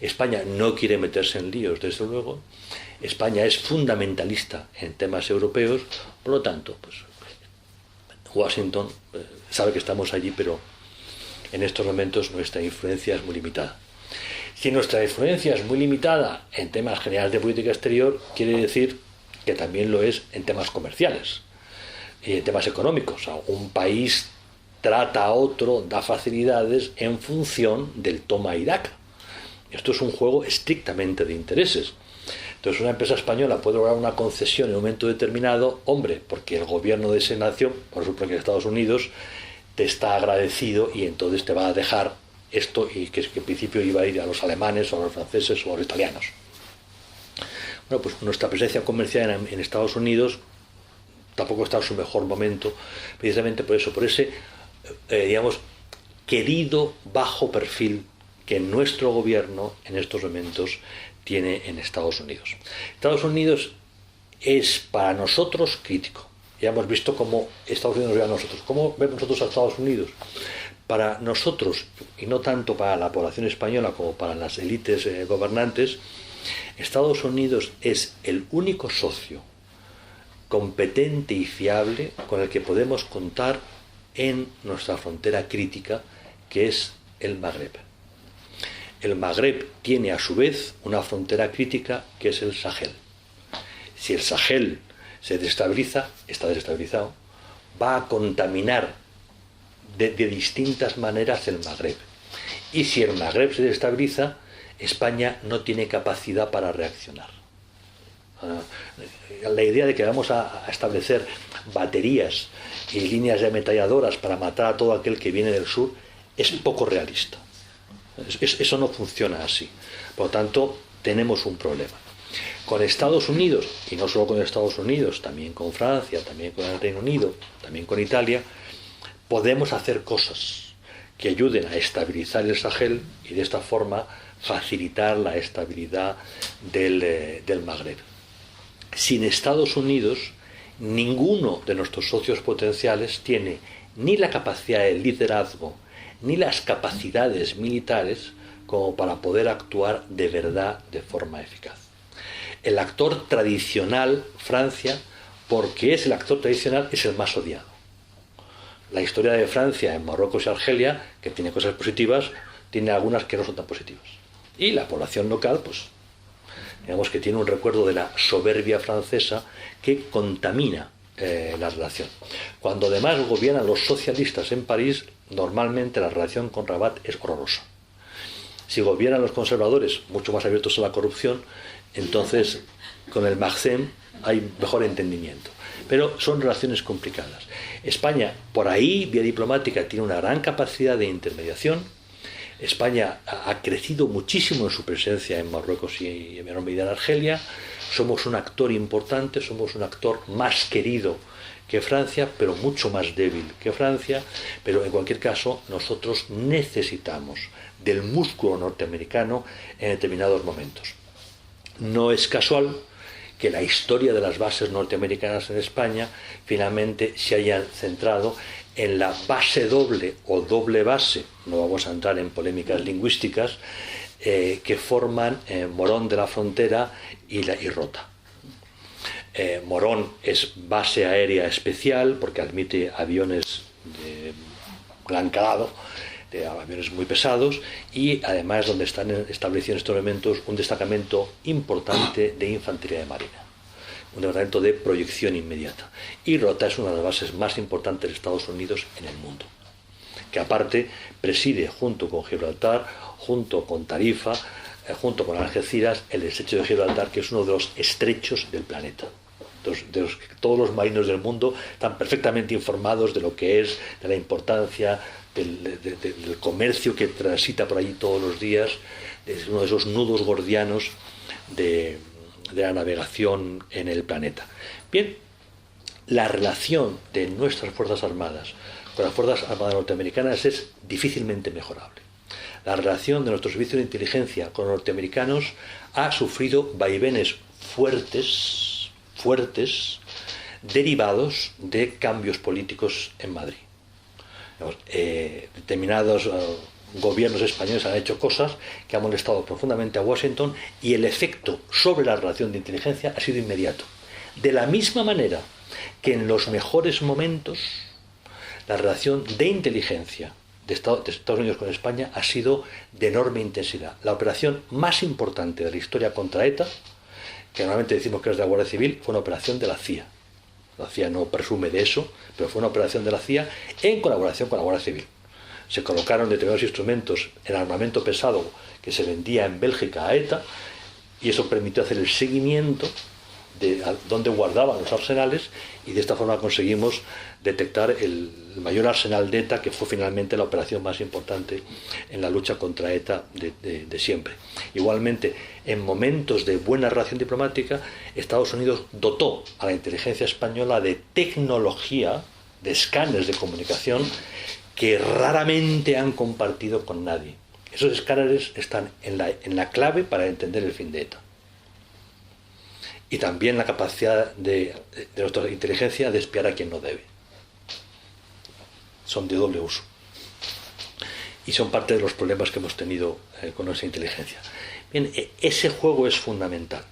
España no quiere meterse en líos, desde luego. España es fundamentalista en temas europeos, por lo tanto, pues Washington sabe que estamos allí, pero en estos momentos nuestra influencia es muy limitada. Si nuestra influencia es muy limitada en temas generales de política exterior, quiere decir que también lo es en temas comerciales y en temas económicos. O sea, un país trata a otro, da facilidades en función del toma y daca. Esto es un juego estrictamente de intereses. Entonces una empresa española puede lograr una concesión en un momento determinado, hombre, porque el gobierno de esa nación, por ejemplo que Estados Unidos, te está agradecido y entonces te va a dejar esto, y que en principio iba a ir a los alemanes o a los franceses o a los italianos. Bueno, pues nuestra presencia comercial en Estados Unidos tampoco está en su mejor momento, precisamente por eso, por ese, digamos, querido bajo perfil que nuestro gobierno en estos momentos tiene en Estados Unidos. Estados Unidos es para nosotros crítico. Ya hemos visto cómo Estados Unidos ve a nosotros. ¿Cómo vemos nosotros a Estados Unidos? Para nosotros, y no tanto para la población española como para las élites gobernantes, Estados Unidos es el único socio competente y fiable con el que podemos contar en nuestra frontera crítica, que es el Magreb. El Magreb tiene a su vez una frontera crítica que es el Sahel. Si el Sahel se desestabiliza, está desestabilizado, va a contaminar de distintas maneras el Magreb. Y si el Magreb se desestabiliza, España no tiene capacidad para reaccionar. La idea de que vamos a establecer baterías y líneas de ametralladoras para matar a todo aquel que viene del sur es poco realista. Eso no funciona así. Por lo tanto, tenemos un problema. Con Estados Unidos, y no solo con Estados Unidos, también con Francia, también con el Reino Unido, también con Italia, podemos hacer cosas que ayuden a estabilizar el Sahel y de esta forma facilitar la estabilidad del Magreb. Sin Estados Unidos, ninguno de nuestros socios potenciales tiene ni la capacidad de liderazgo ni las capacidades militares como para poder actuar de verdad de forma eficaz. El actor tradicional, Francia, porque es el actor tradicional, es el más odiado. La historia de Francia en Marruecos y Argelia, que tiene cosas positivas, tiene algunas que no son tan positivas. Y la población local, pues, digamos que tiene un recuerdo de la soberbia francesa que contamina la relación. Cuando además gobiernan los socialistas en París, normalmente la relación con Rabat es horrorosa. Si gobiernan los conservadores, mucho más abiertos a la corrupción, entonces con el Maghzen hay mejor entendimiento. Pero son relaciones complicadas. España, por ahí, vía diplomática, tiene una gran capacidad de intermediación. España ha crecido muchísimo en su presencia en Marruecos y en menor medida en Argelia. Somos un actor importante, somos un actor más querido que Francia, pero mucho más débil que Francia, pero en cualquier caso nosotros necesitamos del músculo norteamericano en determinados momentos. No es casual que la historia de las bases norteamericanas en España finalmente se haya centrado en la base doble o doble base, no vamos a entrar en polémicas lingüísticas, que forman Morón de la Frontera y Rota. Morón es base aérea especial porque admite aviones de gran calado, de aviones muy pesados, y además donde están establecidos en estos momentos un destacamento importante de infantería de marina, un departamento de proyección inmediata. Y Rota es una de las bases más importantes de Estados Unidos en el mundo, que aparte preside junto con Gibraltar, junto con Tarifa, junto con Algeciras, el estrecho de Gibraltar, que es uno de los estrechos del planeta. Todos los marinos del mundo están perfectamente informados de lo que es, de la importancia del comercio que transita por allí todos los días. Es uno de esos nudos gordianos de la navegación en el planeta. Bien, la relación de nuestras Fuerzas Armadas con las Fuerzas Armadas norteamericanas es difícilmente mejorable. La relación de nuestro servicio de inteligencia con los norteamericanos ha sufrido vaivenes fuertes, derivados de cambios políticos en Madrid. Determinados gobiernos españoles han hecho cosas que han molestado profundamente a Washington, y el efecto sobre la relación de inteligencia ha sido inmediato. De la misma manera que en los mejores momentos la relación de inteligencia de Estados Unidos con España ha sido de enorme intensidad. La operación más importante de la historia contra ETA, que normalmente decimos que es de la Guardia Civil, fue una operación de la CIA. La CIA no presume de eso, pero fue una operación de la CIA en colaboración con la Guardia Civil. Se colocaron determinados instrumentos en armamento pesado que se vendía en Bélgica a ETA, y eso permitió hacer el seguimiento de dónde guardaban los arsenales, y de esta forma conseguimos detectar el mayor arsenal de ETA, que fue finalmente la operación más importante en la lucha contra ETA de siempre. Igualmente, en momentos de buena relación diplomática, Estados Unidos dotó a la inteligencia española de tecnología, de escáneres de comunicación, que raramente han compartido con nadie. Esos escáneres están en la clave para entender el fin de ETA. Y también la capacidad de nuestra inteligencia de espiar a quien no debe. Son de doble uso. Y son parte de los problemas que hemos tenido con nuestra inteligencia. Bien, ese juego es fundamental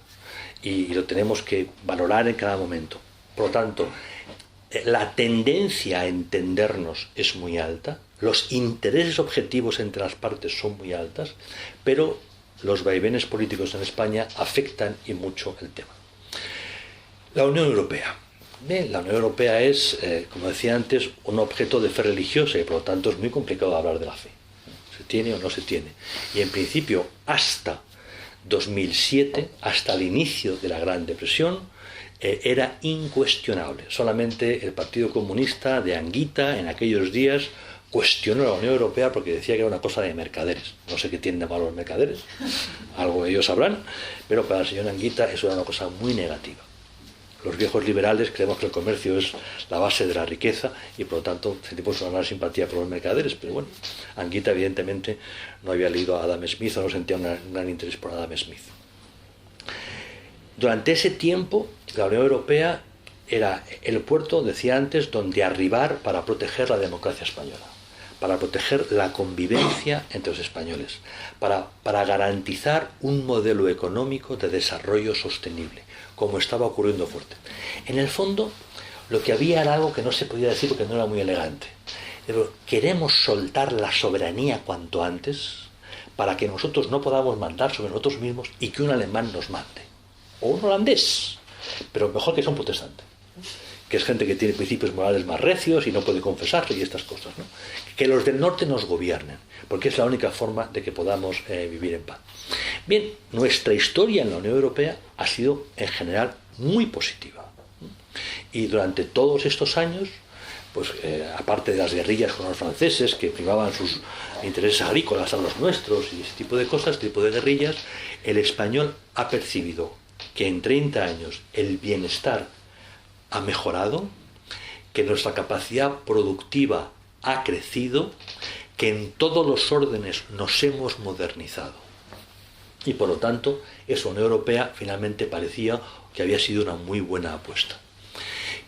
y lo tenemos que valorar en cada momento. Por lo tanto, la tendencia a entendernos es muy alta, los intereses objetivos entre las partes son muy altas, pero los vaivenes políticos en España afectan y mucho el tema. La Unión Europea. Bien, la Unión Europea es, como decía antes, un objeto de fe religiosa, y por lo tanto es muy complicado hablar de la fe. ¿Se tiene o no se tiene? Y en principio, hasta 2007, hasta el inicio de la Gran Depresión, era incuestionable. Solamente el Partido Comunista de Anguita, en aquellos días, cuestionó a la Unión Europea porque decía que era una cosa de mercaderes. No sé qué tienen de malo los mercaderes, algo ellos sabrán, pero para el señor Anguita eso era una cosa muy negativa. Los viejos liberales creemos que el comercio es la base de la riqueza y por lo tanto sentimos una gran simpatía por los mercaderes, pero bueno, Anguita evidentemente no había leído a Adam Smith o no sentía un gran interés por Adam Smith. Durante ese tiempo la Unión Europea era el puerto, decía antes, donde arribar para proteger la democracia española, para proteger la convivencia entre los españoles, para garantizar un modelo económico de desarrollo sostenible, como estaba ocurriendo fuerte. En el fondo, lo que había era algo que no se podía decir porque no era muy elegante. Pero queremos soltar la soberanía cuanto antes para que nosotros no podamos mandar sobre nosotros mismos y que un alemán nos mande. O un holandés, pero mejor que sea un protestante, que es gente que tiene principios morales más recios y no puede confesarse y estas cosas, ¿no? Que los del norte nos gobiernen, porque es la única forma de que podamos vivir en paz. Bien, nuestra historia en la Unión Europea ha sido en general muy positiva. Y durante todos estos años, pues aparte de las guerrillas con los franceses que privaban sus intereses agrícolas a los nuestros y ese tipo de cosas, tipo de guerrillas, el español ha percibido que en 30 años el bienestar ha mejorado, que nuestra capacidad productiva ha crecido, que en todos los órdenes nos hemos modernizado. Y por lo tanto, esa Unión Europea finalmente parecía que había sido una muy buena apuesta.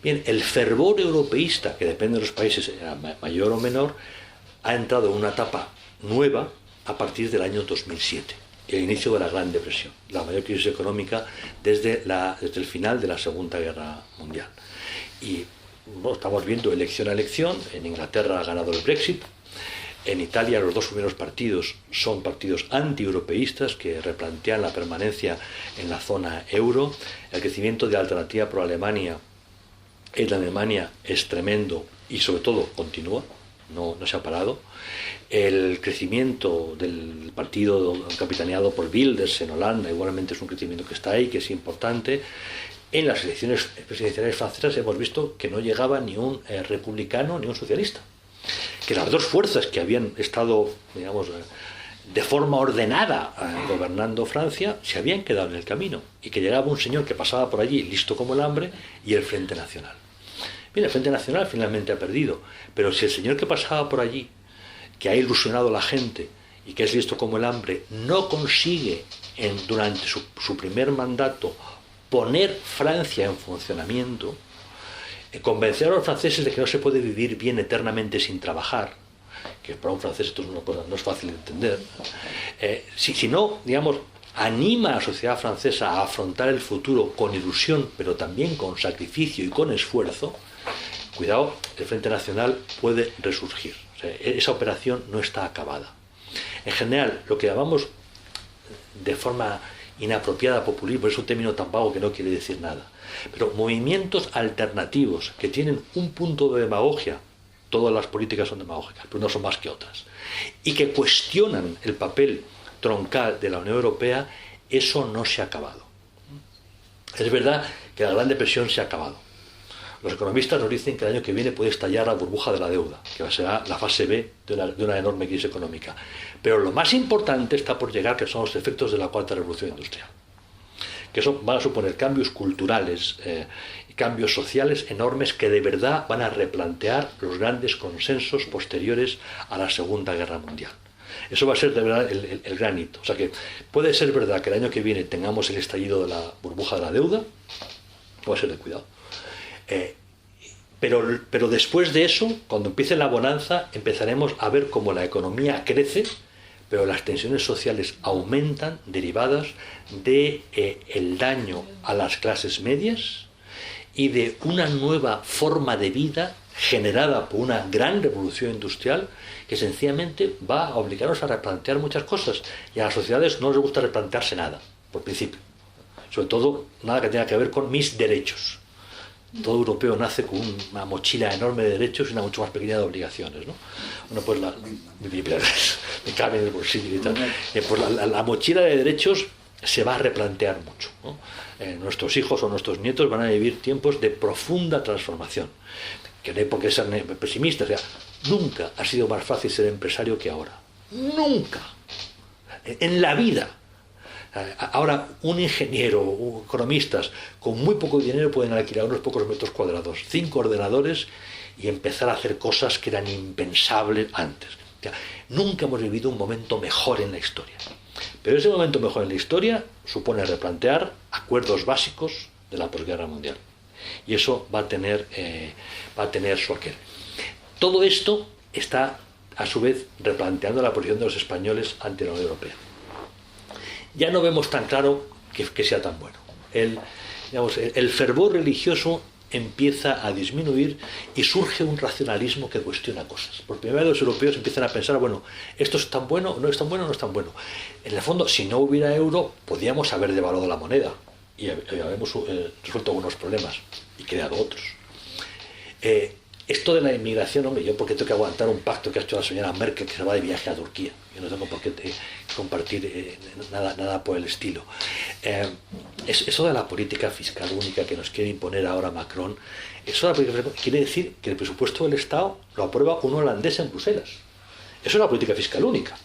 Bien, el fervor europeísta, que depende de los países, era mayor o menor, ha entrado en una etapa nueva a partir del año 2007, el inicio de la Gran Depresión, la mayor crisis económica desde el final de la Segunda Guerra Mundial. Y bueno, estamos viendo elección a elección. En Inglaterra ha ganado el Brexit. En Italia los dos primeros partidos son partidos anti-europeístas que replantean la permanencia en la zona euro. El crecimiento de Alternativa por Alemania en Alemania es tremendo y sobre todo continúa, no se ha parado. El crecimiento del partido capitaneado por Wilders en Holanda igualmente es un crecimiento que está ahí, que es importante. En las elecciones presidenciales francesas hemos visto que no llegaba ni un republicano ni un socialista, que las dos fuerzas que habían estado, digamos, de forma ordenada gobernando Francia se habían quedado en el camino, y que llegaba un señor que pasaba por allí listo como el hambre, y el Frente Nacional. Bien, el Frente Nacional finalmente ha perdido, pero si el señor que pasaba por allí, que ha ilusionado a la gente y que es listo como el hambre, no consigue durante su primer mandato poner Francia en funcionamiento, convencer a los franceses de que no se puede vivir bien eternamente sin trabajar, que para un francés esto es una cosa, no es fácil de entender, si no, digamos, anima a la sociedad francesa a afrontar el futuro con ilusión, pero también con sacrificio y con esfuerzo, cuidado, el Frente Nacional puede resurgir. O sea, esa operación no está acabada. En general, lo que llamamos de forma inapropiada populismo es un término tan vago que no quiere decir nada, pero movimientos alternativos que tienen un punto de demagogia, todas las políticas son demagógicas, pero no son más que otras, y que cuestionan el papel troncal de la Unión Europea, eso no se ha acabado. Es verdad que la Gran Depresión se ha acabado. Los economistas nos dicen que el año que viene puede estallar la burbuja de la deuda, que será la fase B de una enorme crisis económica. Pero lo más importante está por llegar, que son los efectos de la cuarta revolución industrial. Que eso van a suponer cambios culturales y cambios sociales enormes que de verdad van a replantear los grandes consensos posteriores a la Segunda Guerra Mundial. Eso va a ser de verdad el gran hito. O sea que puede ser verdad que el año que viene tengamos el estallido de la burbuja de la deuda, va a ser de cuidado. Pero después de eso, cuando empiece la bonanza, empezaremos a ver cómo la economía crece, pero las tensiones sociales aumentan derivadas del daño a las clases medias y de una nueva forma de vida generada por una gran revolución industrial que sencillamente va a obligarnos a replantear muchas cosas, y a las sociedades no les gusta replantearse nada, por principio, sobre todo nada que tenga que ver con mis derechos. Todo europeo nace con una mochila enorme de derechos y una mucho más pequeña de obligaciones, ¿no? Bueno, pues me cabe en el bolsillo y tal. Pues la mochila de derechos se va a replantear mucho, ¿no? Nuestros hijos o nuestros nietos van a vivir tiempos de profunda transformación. Que no hay por qué ser pesimistas. O sea, nunca ha sido más fácil ser empresario que ahora. Nunca. En la vida. Ahora un ingeniero o economistas con muy poco dinero pueden alquilar unos pocos metros cuadrados, 5 ordenadores, y empezar a hacer cosas que eran impensables antes. O sea, nunca hemos vivido un momento mejor en la historia, pero ese momento mejor en la historia supone replantear acuerdos básicos de la posguerra mundial, y eso va a tener su aquel. Todo esto está a su vez replanteando la posición de los españoles ante la Unión Europea. Ya no vemos tan claro que sea tan bueno. El fervor religioso empieza a disminuir y surge un racionalismo que cuestiona cosas. Por primera vez los europeos empiezan a pensar, bueno, ¿esto es tan bueno? ¿No es tan bueno? ¿No es tan bueno? En el fondo, si no hubiera euro, podríamos haber devaluado la moneda y habríamos resuelto algunos problemas y creado otros. Esto de la inmigración, hombre, yo porque tengo que aguantar un pacto que ha hecho la señora Merkel, que se va de viaje a Turquía. Yo no tengo por qué compartir nada por el estilo. Eso de la política fiscal única que nos quiere imponer ahora Macron, eso de la política fiscal quiere decir que el presupuesto del Estado lo aprueba un holandés en Bruselas. Eso es la política fiscal única.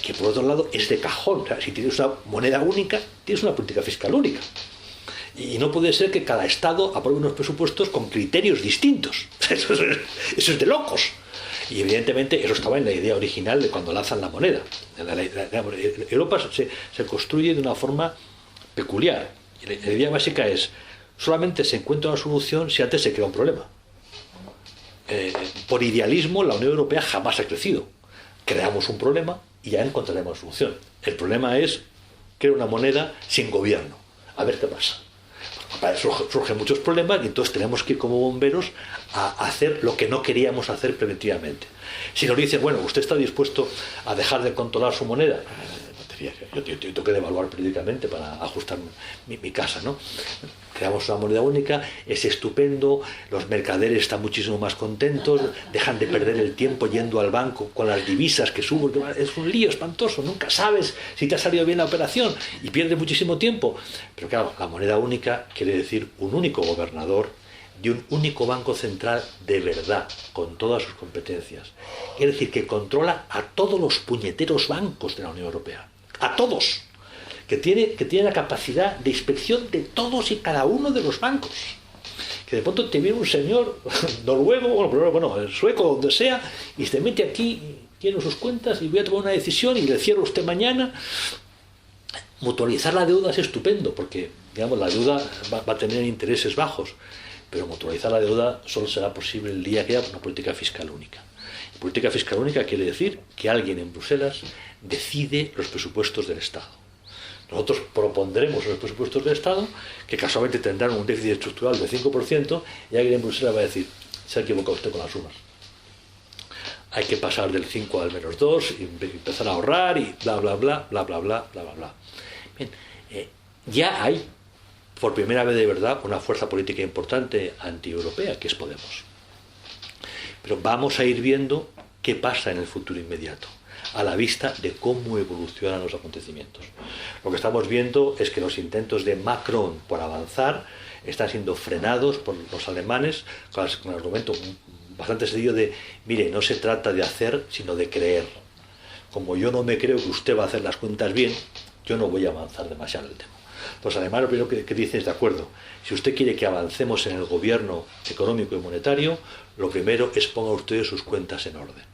Que por otro lado es de cajón. O sea, si tienes una moneda única, tienes una política fiscal única. Y no puede ser que cada Estado apruebe unos presupuestos con criterios distintos. Eso es de locos. Y evidentemente eso estaba en la idea original de cuando lanzan la moneda. Europa se construye de una forma peculiar. La idea básica es, solamente se encuentra una solución si antes se crea un problema. Por idealismo, la Unión Europea jamás ha crecido. Creamos un problema y ya encontraremos solución. El problema es crear una moneda sin gobierno. A ver qué pasa. Para eso surgen muchos problemas y entonces tenemos que ir como bomberos a hacer lo que no queríamos hacer preventivamente. Si nos dicen, bueno, usted está dispuesto a dejar de controlar su moneda, yo tengo que devaluar periódicamente para ajustar mi casa, ¿no? Creamos una moneda única, es estupendo, los mercaderes están muchísimo más contentos, dejan de perder el tiempo yendo al banco con las divisas que suben, es un lío espantoso, nunca sabes si te ha salido bien la operación y pierdes muchísimo tiempo. Pero claro, la moneda única quiere decir un único gobernador de un único banco central de verdad, con todas sus competencias. Quiere decir que controla a todos los puñeteros bancos de la Unión Europea, a todos. Que tiene la capacidad de inspección de todos y cada uno de los bancos. Que de pronto te viene un señor noruego, bueno, sueco, donde sea, y se mete aquí, tiene sus cuentas y voy a tomar una decisión y le cierro usted mañana. Mutualizar la deuda es estupendo, porque digamos, la deuda va a tener intereses bajos, pero mutualizar la deuda solo será posible el día que haya una política fiscal única. Y política fiscal única quiere decir que alguien en Bruselas decide los presupuestos del Estado. Nosotros propondremos los presupuestos del Estado, que casualmente tendrán un déficit estructural del 5%, y alguien en Bruselas va a decir, se ha equivocado usted con las sumas. Hay que pasar del 5 al menos 2, y empezar a ahorrar, y bla, bla, bla, bla, bla, bla, bla, bla, bla. Bien, ya hay, por primera vez de verdad, una fuerza política importante antieuropea, que es Podemos. Pero vamos a ir viendo qué pasa en el futuro inmediato, a la vista de cómo evolucionan los acontecimientos. Lo que estamos viendo es que los intentos de Macron por avanzar están siendo frenados por los alemanes con el argumento bastante sencillo de, mire, no se trata de hacer, sino de creer. Como yo no me creo que usted va a hacer las cuentas bien, yo no voy a avanzar demasiado el tema. Los alemanes lo primero que dicen es, de acuerdo, si usted quiere que avancemos en el gobierno económico y monetario, lo primero es ponga ustedes sus cuentas en orden.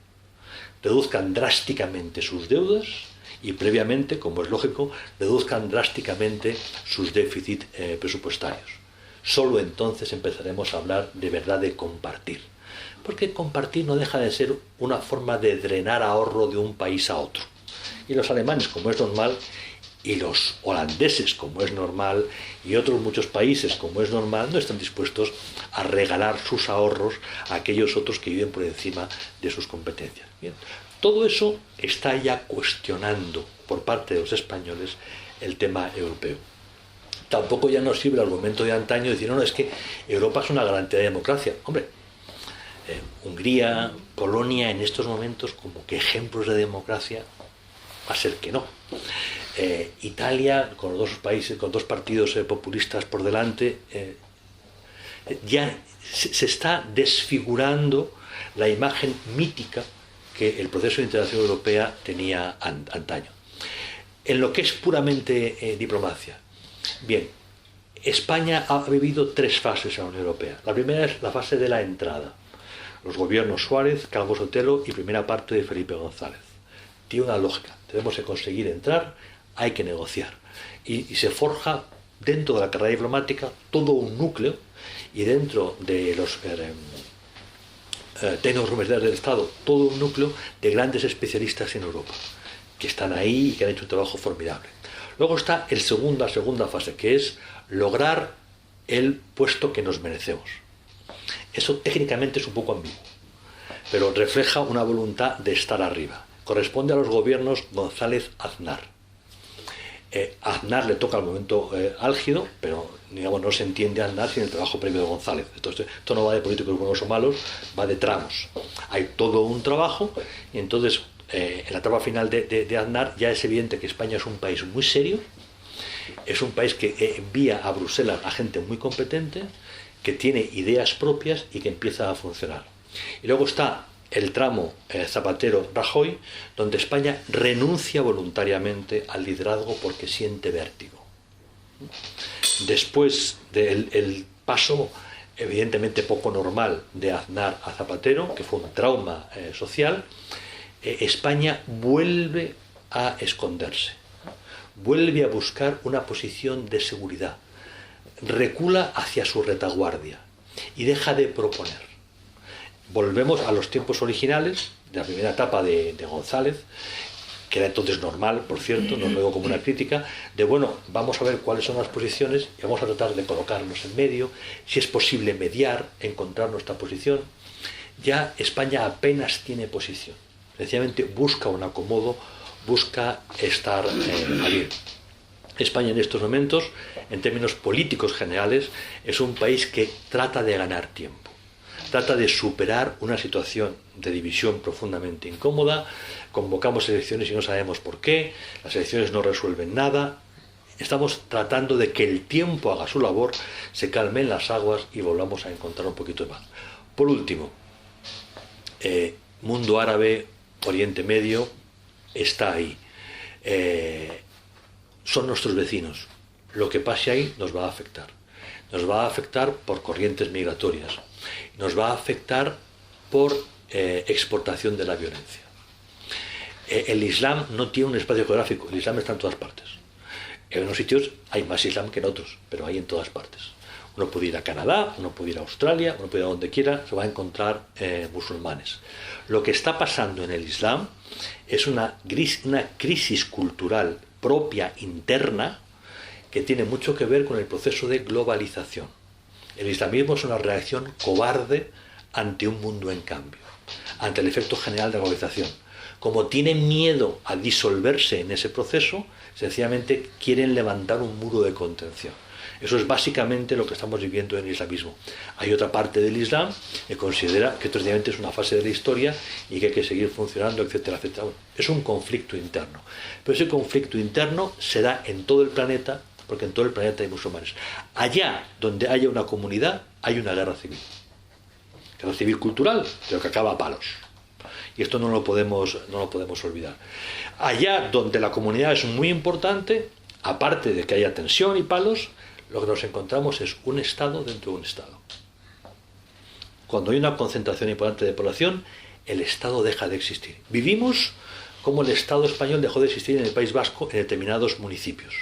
Reduzcan drásticamente sus deudas y previamente, como es lógico, reduzcan drásticamente sus déficits presupuestarios. Solo entonces empezaremos a hablar de verdad de compartir. Porque compartir no deja de ser una forma de drenar ahorro de un país a otro. Y los alemanes, como es normal, y los holandeses, como es normal, y otros muchos países, como es normal, no están dispuestos a regalar sus ahorros a aquellos otros que viven por encima de sus competencias. Bien, todo eso está ya cuestionando por parte de los españoles el tema europeo. Tampoco ya nos sirve el argumento de antaño de decir, no, es que Europa es una garantía de democracia. Hombre, Hungría, Polonia, en estos momentos, como que ejemplos de democracia, va a ser que no. Italia, con los dos países, con dos partidos populistas por delante, ya se está desfigurando la imagen mítica que el proceso de integración europea tenía antaño. En lo que es puramente diplomacia, bien, España ha vivido tres fases en la Unión Europea. La primera es la fase de la entrada. Los gobiernos Suárez, Calvo Sotelo y primera parte de Felipe González. Tiene una lógica. Tenemos que conseguir entrar, hay que negociar. Y se forja dentro de la carrera diplomática todo un núcleo, y dentro de los técnicos universitarios del Estado, todo un núcleo de grandes especialistas en Europa, que están ahí y que han hecho un trabajo formidable. Luego está la segunda fase, que es lograr el puesto que nos merecemos. Eso técnicamente es un poco ambiguo, pero refleja una voluntad de estar arriba. Corresponde a los gobiernos González-Aznar. Aznar le toca el momento álgido, pero digamos, no se entiende a Aznar sin el trabajo previo de González. Entonces, esto no va de políticos buenos o malos, va de tramos. Hay todo un trabajo, y entonces en la etapa final de Aznar ya es evidente que España es un país muy serio, es un país que envía a Bruselas a gente muy competente, que tiene ideas propias y que empieza a funcionar. Y luego está el tramo Zapatero-Rajoy, donde España renuncia voluntariamente al liderazgo porque siente vértigo. después del paso evidentemente poco normal de Aznar a Zapatero, que fue un trauma social, España vuelve a esconderse, vuelve a buscar una posición de seguridad, recula hacia su retaguardia y deja de proponer. Volvemos a los tiempos originales, de la primera etapa de González, que era entonces normal, por cierto, no lo digo como una crítica, de bueno, vamos a ver cuáles son las posiciones y vamos a tratar de colocarnos en medio, si es posible mediar, encontrar nuestra posición. Ya España apenas tiene posición, sencillamente busca un acomodo, busca estar bien. España en estos momentos, en términos políticos generales, es un país que trata de ganar tiempo, trata de superar una situación de división profundamente incómoda. Convocamos elecciones y no sabemos por qué, las elecciones no resuelven nada. Estamos tratando de que el tiempo haga su labor, se calmen las aguas y volvamos a encontrar un poquito de paz. Por último, mundo árabe, Oriente Medio, está ahí. Son nuestros vecinos. Lo que pase ahí nos va a afectar. Nos va a afectar por corrientes migratorias. Nos va a afectar por exportación de la violencia. El Islam no tiene un espacio geográfico, el Islam está en todas partes. En unos sitios hay más Islam que en otros, pero hay en todas partes. Uno puede ir a Canadá, uno puede ir a Australia, uno puede ir a donde quiera, se va a encontrar musulmanes. Lo que está pasando en el Islam es una crisis cultural propia, interna, que tiene mucho que ver con el proceso de globalización. El islamismo es una reacción cobarde ante un mundo en cambio, ante el efecto general de la globalización. Como tienen miedo a disolverse en ese proceso, sencillamente quieren levantar un muro de contención. Eso es básicamente lo que estamos viviendo en el islamismo. Hay otra parte del Islam que considera que esto sencillamente es una fase de la historia y que hay que seguir funcionando, etcétera, etcétera. Bueno, es un conflicto interno. Pero ese conflicto interno se da en todo el planeta, porque en todo el planeta hay musulmanes. Allá donde haya una comunidad, hay una guerra civil. Guerra civil cultural, pero que acaba a palos. Y esto no lo podemos olvidar. Allá donde la comunidad es muy importante, aparte de que haya tensión y palos, lo que nos encontramos es un Estado dentro de un Estado. Cuando hay una concentración importante de población, el Estado deja de existir. Vivimos como el Estado español dejó de existir en el País Vasco en determinados municipios.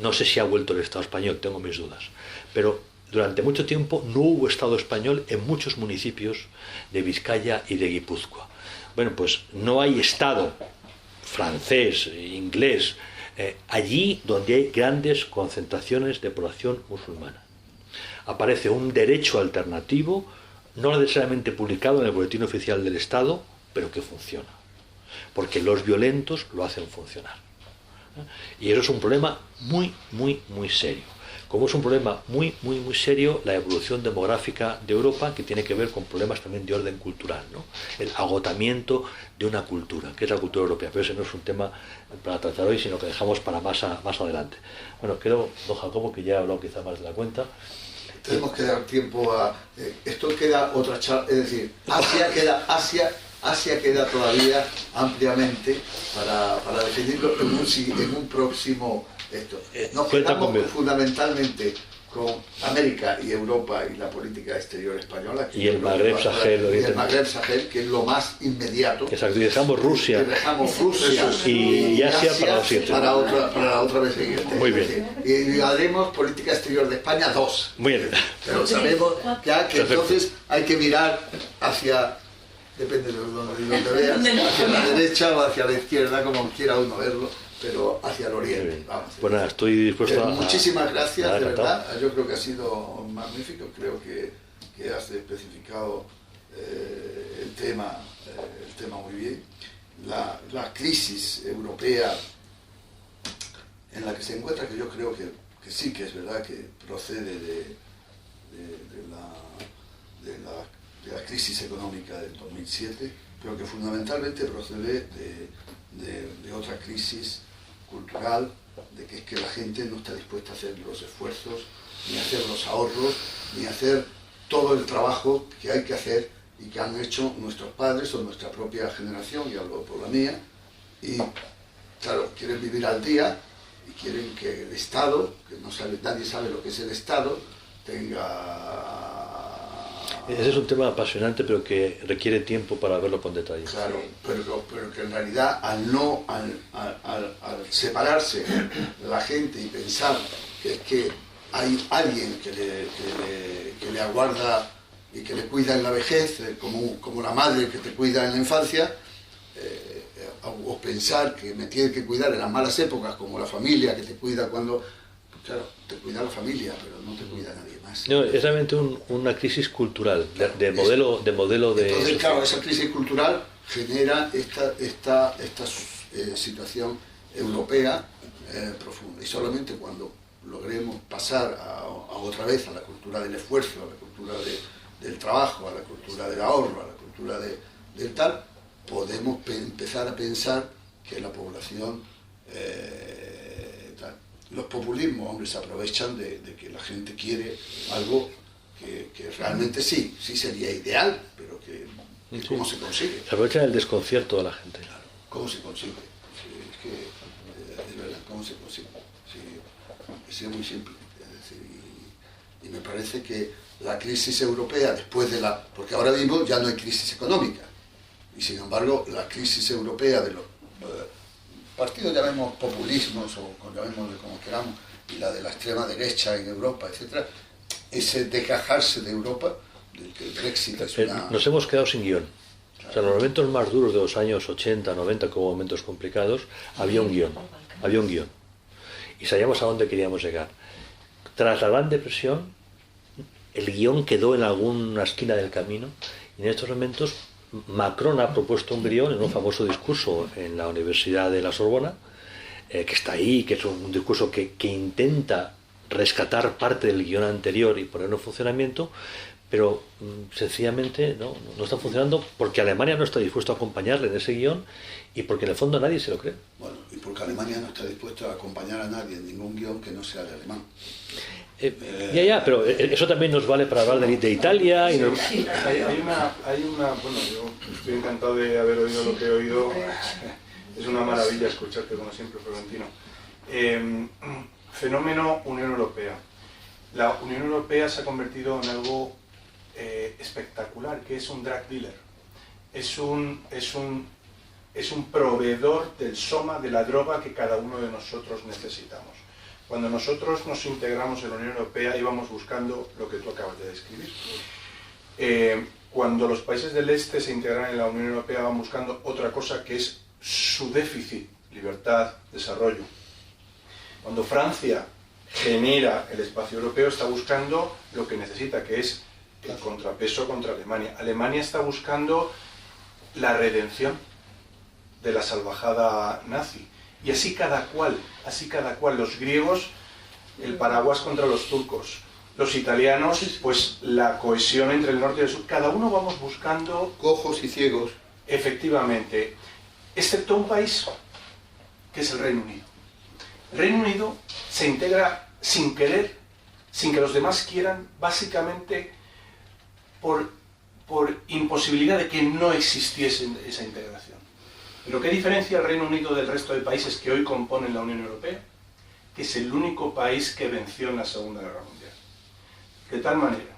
No sé si ha vuelto el Estado español, tengo mis dudas. Pero durante mucho tiempo no hubo Estado español en muchos municipios de Vizcaya y de Guipúzcoa. Bueno, pues no hay Estado francés, inglés, allí donde hay grandes concentraciones de población musulmana. Aparece un derecho alternativo, no necesariamente publicado en el Boletín Oficial del Estado, pero que funciona. Porque los violentos lo hacen funcionar. Y eso es un problema muy, muy, muy serio. Como es un problema muy, muy, muy serio la evolución demográfica de Europa, que tiene que ver con problemas también de orden cultural, ¿no? El agotamiento de una cultura, que es la cultura europea. Pero ese no es un tema para tratar hoy, sino que dejamos para más adelante. Bueno, creo, don Jacobo, que ya he hablado quizá más de la cuenta. Tenemos que dar tiempo a... esto queda otra charla, es decir, Asia queda todavía ampliamente para definirlo en un próximo... Nos quedamos fundamentalmente con América y Europa y la política exterior española. Y el Magreb Sahel, que es lo más inmediato. Exacto, y dejamos Rusia. Y Asia para los siguientes. Para la otra vez siguiente. Muy bien. Y haremos política exterior de España 2. Muy bien. Pero sabemos ya que entonces hay que mirar hacia... Depende de donde veas, hacia la derecha o hacia la izquierda, como quiera uno verlo, pero hacia el oriente. Vamos. Bueno, estoy dispuesto a... Muchísimas gracias, de verdad. Yo creo que ha sido magnífico, creo que has especificado el tema muy bien. La crisis europea en la que se encuentra, que yo creo que sí que es verdad que procede de la crisis económica del 2007, pero que fundamentalmente procede de otra crisis cultural, de que es que la gente no está dispuesta a hacer los esfuerzos, ni a hacer los ahorros, ni a hacer todo el trabajo que hay que hacer y que han hecho nuestros padres o nuestra propia generación, y hablo por la mía, y claro, quieren vivir al día y quieren que el Estado, que nadie sabe lo que es el Estado, tenga... Ese es un tema apasionante, pero que requiere tiempo para verlo con detalle. Claro, pero que en realidad al separarse la gente y pensar que hay alguien que le aguarda y que le cuida en la vejez, como la madre que te cuida en la infancia, o pensar que me tiene que cuidar en las malas épocas, como la familia que te cuida cuando... Claro, te cuida la familia, pero no te cuida nadie más. No, es realmente una crisis cultural, de modelo de... Entonces, claro, esa crisis cultural genera esta situación europea profunda. Y solamente cuando logremos pasar a otra vez a la cultura del esfuerzo, a la cultura del trabajo, a la cultura del ahorro, a la cultura del tal, podemos empezar a pensar que la población... Los populismos, hombre, se aprovechan de que la gente quiere algo que realmente sí sería ideal, pero que ¿cómo se consigue? Se aprovechan el desconcierto de la gente. Claro, ¿cómo se consigue? Sí, es verdad, ¿cómo se consigue? Sí, es muy simple. Es decir, y me parece que la crisis europea, después de porque ahora mismo ya no hay crisis económica, y sin embargo la crisis europea de los... partidos, llamemos populismos o llamémosle como queramos, y la de la extrema derecha en Europa, etcétera, ese desgajarse de Europa, del que el Brexit es una... Nos hemos quedado sin guión. Claro. O sea, en los momentos más duros de los años 80, 90, como momentos complicados, había un guión. Y sabíamos a dónde queríamos llegar. Tras la Gran Depresión, el guión quedó en alguna esquina del camino, y en estos momentos Macron ha propuesto un guión en un famoso discurso en la Universidad de la Sorbona, que está ahí, que es un discurso que intenta rescatar parte del guión anterior y ponerlo en funcionamiento, pero sencillamente no está funcionando porque Alemania no está dispuesto a acompañarle en ese guión y porque en el fondo nadie se lo cree. Bueno, y porque Alemania no está dispuesto a acompañar a nadie en ningún guión que no sea de alemán. Pero eso también nos vale para hablar de Italia. Sí, y hay una, bueno, yo estoy encantado de haber oído lo que he oído. Es una maravilla escucharte, como siempre, Florentino. Fenómeno Unión Europea. La Unión Europea se ha convertido en algo espectacular, que es un drug dealer. Es un proveedor del soma, de la droga que cada uno de nosotros necesitamos. Cuando nosotros nos integramos en la Unión Europea íbamos buscando lo que tú acabas de describir. Cuando los países del este se integran en la Unión Europea van buscando otra cosa que es su déficit, libertad, desarrollo. Cuando Francia genera el espacio europeo está buscando lo que necesita, que es el contrapeso contra Alemania. Alemania está buscando la redención de la salvajada nazi. Y así cada cual, los griegos, el paraguas contra los turcos, los italianos, pues la cohesión entre el norte y el sur, cada uno vamos buscando... Cojos y ciegos. Efectivamente, excepto un país, que es el Reino Unido. El Reino Unido se integra sin querer, sin que los demás quieran, básicamente por imposibilidad de que no existiese esa integración. Pero ¿qué diferencia el Reino Unido del resto de países que hoy componen la Unión Europea? Que es el único país que venció en la Segunda Guerra Mundial. De tal manera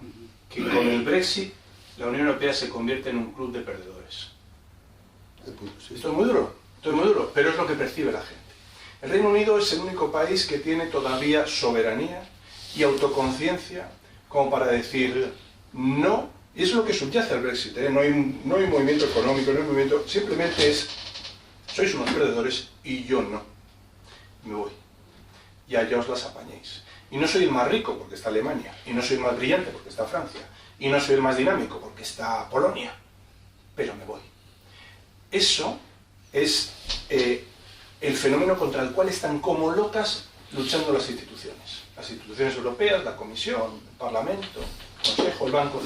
que con el Brexit la Unión Europea se convierte en un club de perdedores. Esto es muy duro, pero es lo que percibe la gente. El Reino Unido es el único país que tiene todavía soberanía y autoconciencia como para decir no, y es lo que subyace al Brexit, no hay movimiento económico, no hay movimiento, simplemente es sois unos perdedores y yo no. Me voy. Y allá os las apañéis. Y no soy el más rico porque está Alemania, y no soy el más brillante porque está Francia, y no soy el más dinámico porque está Polonia, pero me voy. Eso es el fenómeno contra el cual están como locas luchando las instituciones europeas, la Comisión, el Parlamento, el Consejo, el Banco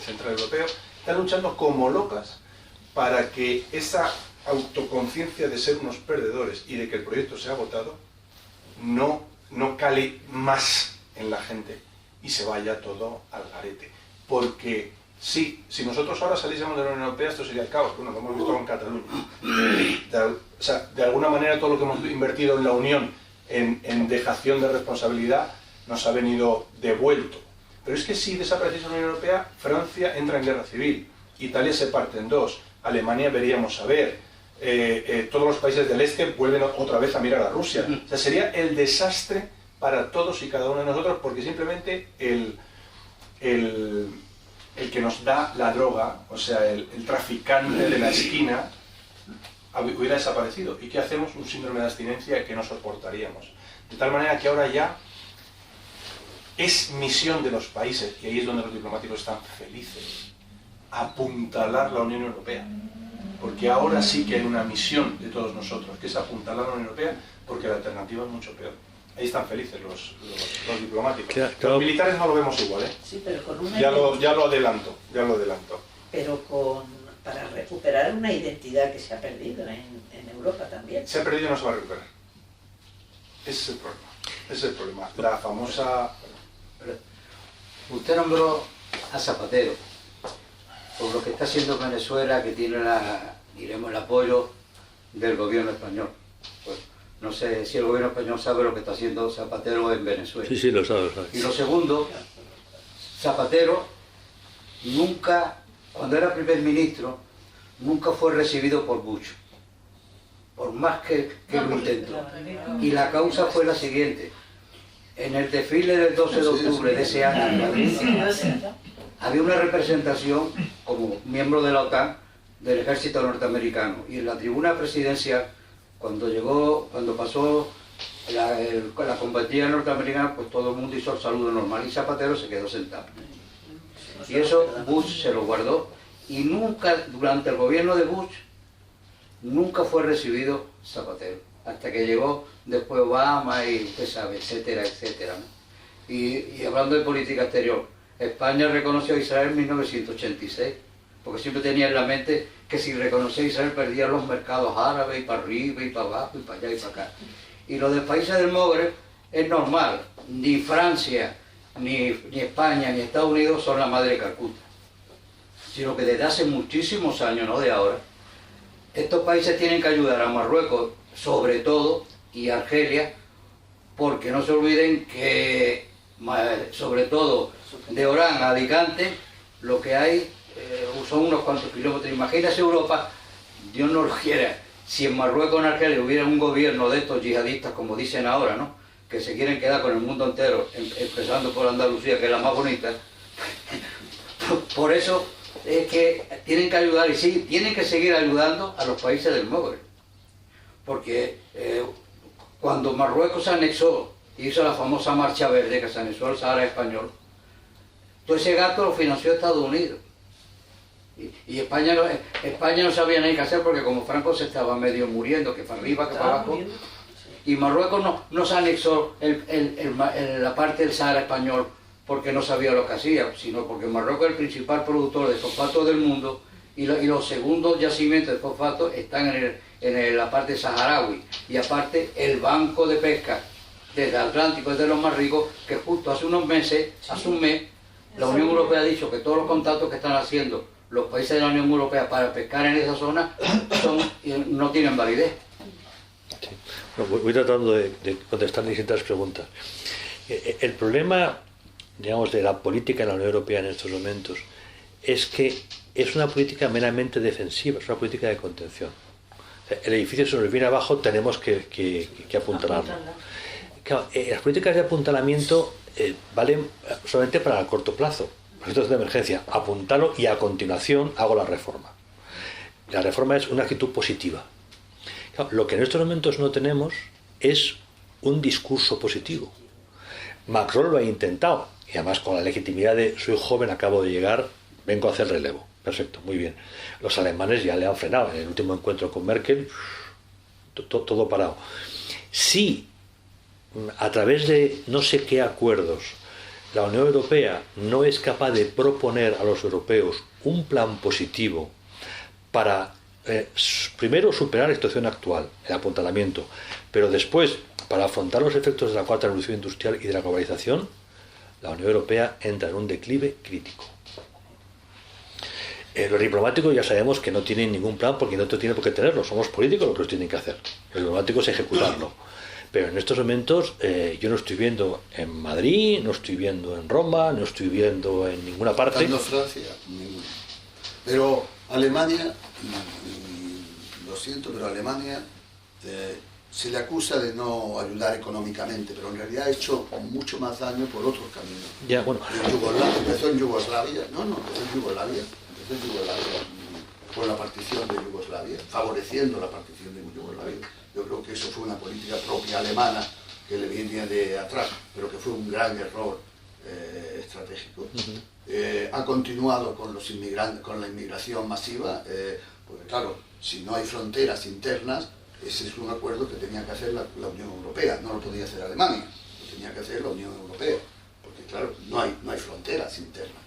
Central Europeo, están luchando como locas para que esa autoconciencia de ser unos perdedores y de que el proyecto se ha agotado no cale más en la gente y se vaya todo al garete. Porque sí, si nosotros ahora saliésemos de la Unión Europea esto sería el caos, bueno, lo hemos visto con Cataluña. De alguna manera todo lo que hemos invertido en la Unión en dejación de responsabilidad nos ha venido devuelto. Pero es que si desapareciese la Unión Europea, Francia entra en guerra civil, Italia se parte en dos, Alemania veríamos a ver, todos los países del este vuelven otra vez a mirar a Rusia. O sea, sería el desastre para todos y cada uno de nosotros, porque simplemente el que nos da la droga, o sea, el traficante de la esquina, hubiera desaparecido. ¿Y qué hacemos? Un síndrome de abstinencia que no soportaríamos. De tal manera que ahora ya es misión de los países, y ahí es donde los diplomáticos están felices, apuntalar la Unión Europea. Porque ahora sí que hay una misión de todos nosotros, que es apuntalar la Unión Europea, porque la alternativa es mucho peor. Ahí están felices los diplomáticos. Claro. Los militares no lo vemos igual, ¿eh? Sí, pero con una Ya lo adelanto. Pero para recuperar una identidad que se ha perdido en Europa también. Se ha perdido y no se va a recuperar. Ese es el problema. La famosa... Usted nombró a Zapatero por lo que está haciendo Venezuela, que tiene el apoyo del gobierno español. Pues, no sé si el gobierno español sabe lo que está haciendo Zapatero en Venezuela. Sí, lo sabe. Y lo segundo, Zapatero nunca, cuando era primer ministro, nunca fue recibido por Bush, por más que lo intentó. Y la causa fue la siguiente. En el desfile del 12 de octubre de ese año en Madrid, había una representación como miembro de la OTAN del ejército norteamericano, y en la tribuna presidencial, cuando pasó la compañía norteamericana, pues todo el mundo hizo el saludo normal y Zapatero se quedó sentado. Y eso Bush se lo guardó, y nunca, durante el gobierno de Bush, nunca fue recibido Zapatero, hasta que llegó después Obama y usted sabe, etcétera, etcétera, ¿no? Y hablando de política exterior, España reconoció a Israel en 1986, porque siempre tenía en la mente que si reconocía a Israel perdía los mercados árabes, y para arriba, y para abajo, y para allá, y para acá. Y los de países del Magreb es normal, ni Francia, ni España, ni Estados Unidos son la madre de Calcuta, sino que desde hace muchísimos años, no de ahora, estos países tienen que ayudar a Marruecos, sobre todo, y a Argelia, porque no se olviden que, sobre todo, de Orán a Alicante, lo que hay son unos cuantos kilómetros. Imagínese Europa, Dios no lo quiera, si en Marruecos o en Argelia hubiera un gobierno de estos yihadistas, como dicen ahora, ¿no?, que se quieren quedar con el mundo entero, empezando por Andalucía, que es la más bonita. Por eso es que tienen que ayudar, y sí, tienen que seguir ayudando a los países del Magreb, porque cuando Marruecos se anexó, hizo la famosa Marcha Verde, que se anexó al Sahara español, todo ese gasto lo financió Estados Unidos. Y España no sabía ni qué hacer, porque como Franco se estaba medio muriendo, que para arriba, que para abajo, y Marruecos no se anexó la parte del Sahara español porque no sabía lo que hacía, sino porque Marruecos es el principal productor de fosfato del mundo, y los segundos yacimientos de fosfato están en la parte saharaui, y aparte el banco de pesca desde Atlántico es de los más ricos, que justo hace un mes, la Unión Europea ha dicho que todos los contactos que están haciendo los países de la Unión Europea para pescar en esa zona no tienen validez. Sí. Bueno, voy tratando de contestar distintas preguntas. El problema, digamos, de la política en la Unión Europea en estos momentos es que es una política meramente defensiva, es una política de contención. El edificio se nos viene abajo, tenemos que apuntalarlo. Claro, las políticas de apuntalamiento valen solamente para el corto plazo, proyectos de emergencia, apuntarlo y a continuación hago la reforma. La reforma es una actitud positiva. Claro, lo que en estos momentos no tenemos es un discurso positivo. Macron lo ha intentado, y además con la legitimidad de soy joven, acabo de llegar, vengo a hacer relevo. Perfecto, muy bien. Los alemanes ya le han frenado. En el último encuentro con Merkel, todo parado. Si a través de no sé qué acuerdos la Unión Europea no es capaz de proponer a los europeos un plan positivo para primero superar la situación actual, el apuntalamiento, pero después para afrontar los efectos de la cuarta revolución industrial y de la globalización, la Unión Europea entra en un declive crítico. Los diplomáticos ya sabemos que no tienen ningún plan, porque no tienen por qué tenerlo, somos políticos los que los tienen que hacer. Los diplomáticos es ejecutarlo. Pero en estos momentos yo no estoy viendo en Madrid, no estoy viendo en Roma, no estoy viendo en ninguna parte. Tanto Francia, ninguna. Pero Alemania, lo siento, pero Alemania se le acusa de no ayudar económicamente, pero en realidad ha hecho mucho más daño por otros caminos. Ya, bueno. Empezó en Yugoslavia, con la partición de Yugoslavia, favoreciendo la partición de Yugoslavia. Yo creo que eso fue una política propia alemana que le venía de atrás, pero que fue un gran error estratégico. Ha continuado con los inmigrantes, con la inmigración masiva, porque claro, si no hay fronteras internas, ese es un acuerdo que tenía que hacer la Unión Europea, no lo podía hacer Alemania, lo tenía que hacer la Unión Europea, porque claro, no hay fronteras internas,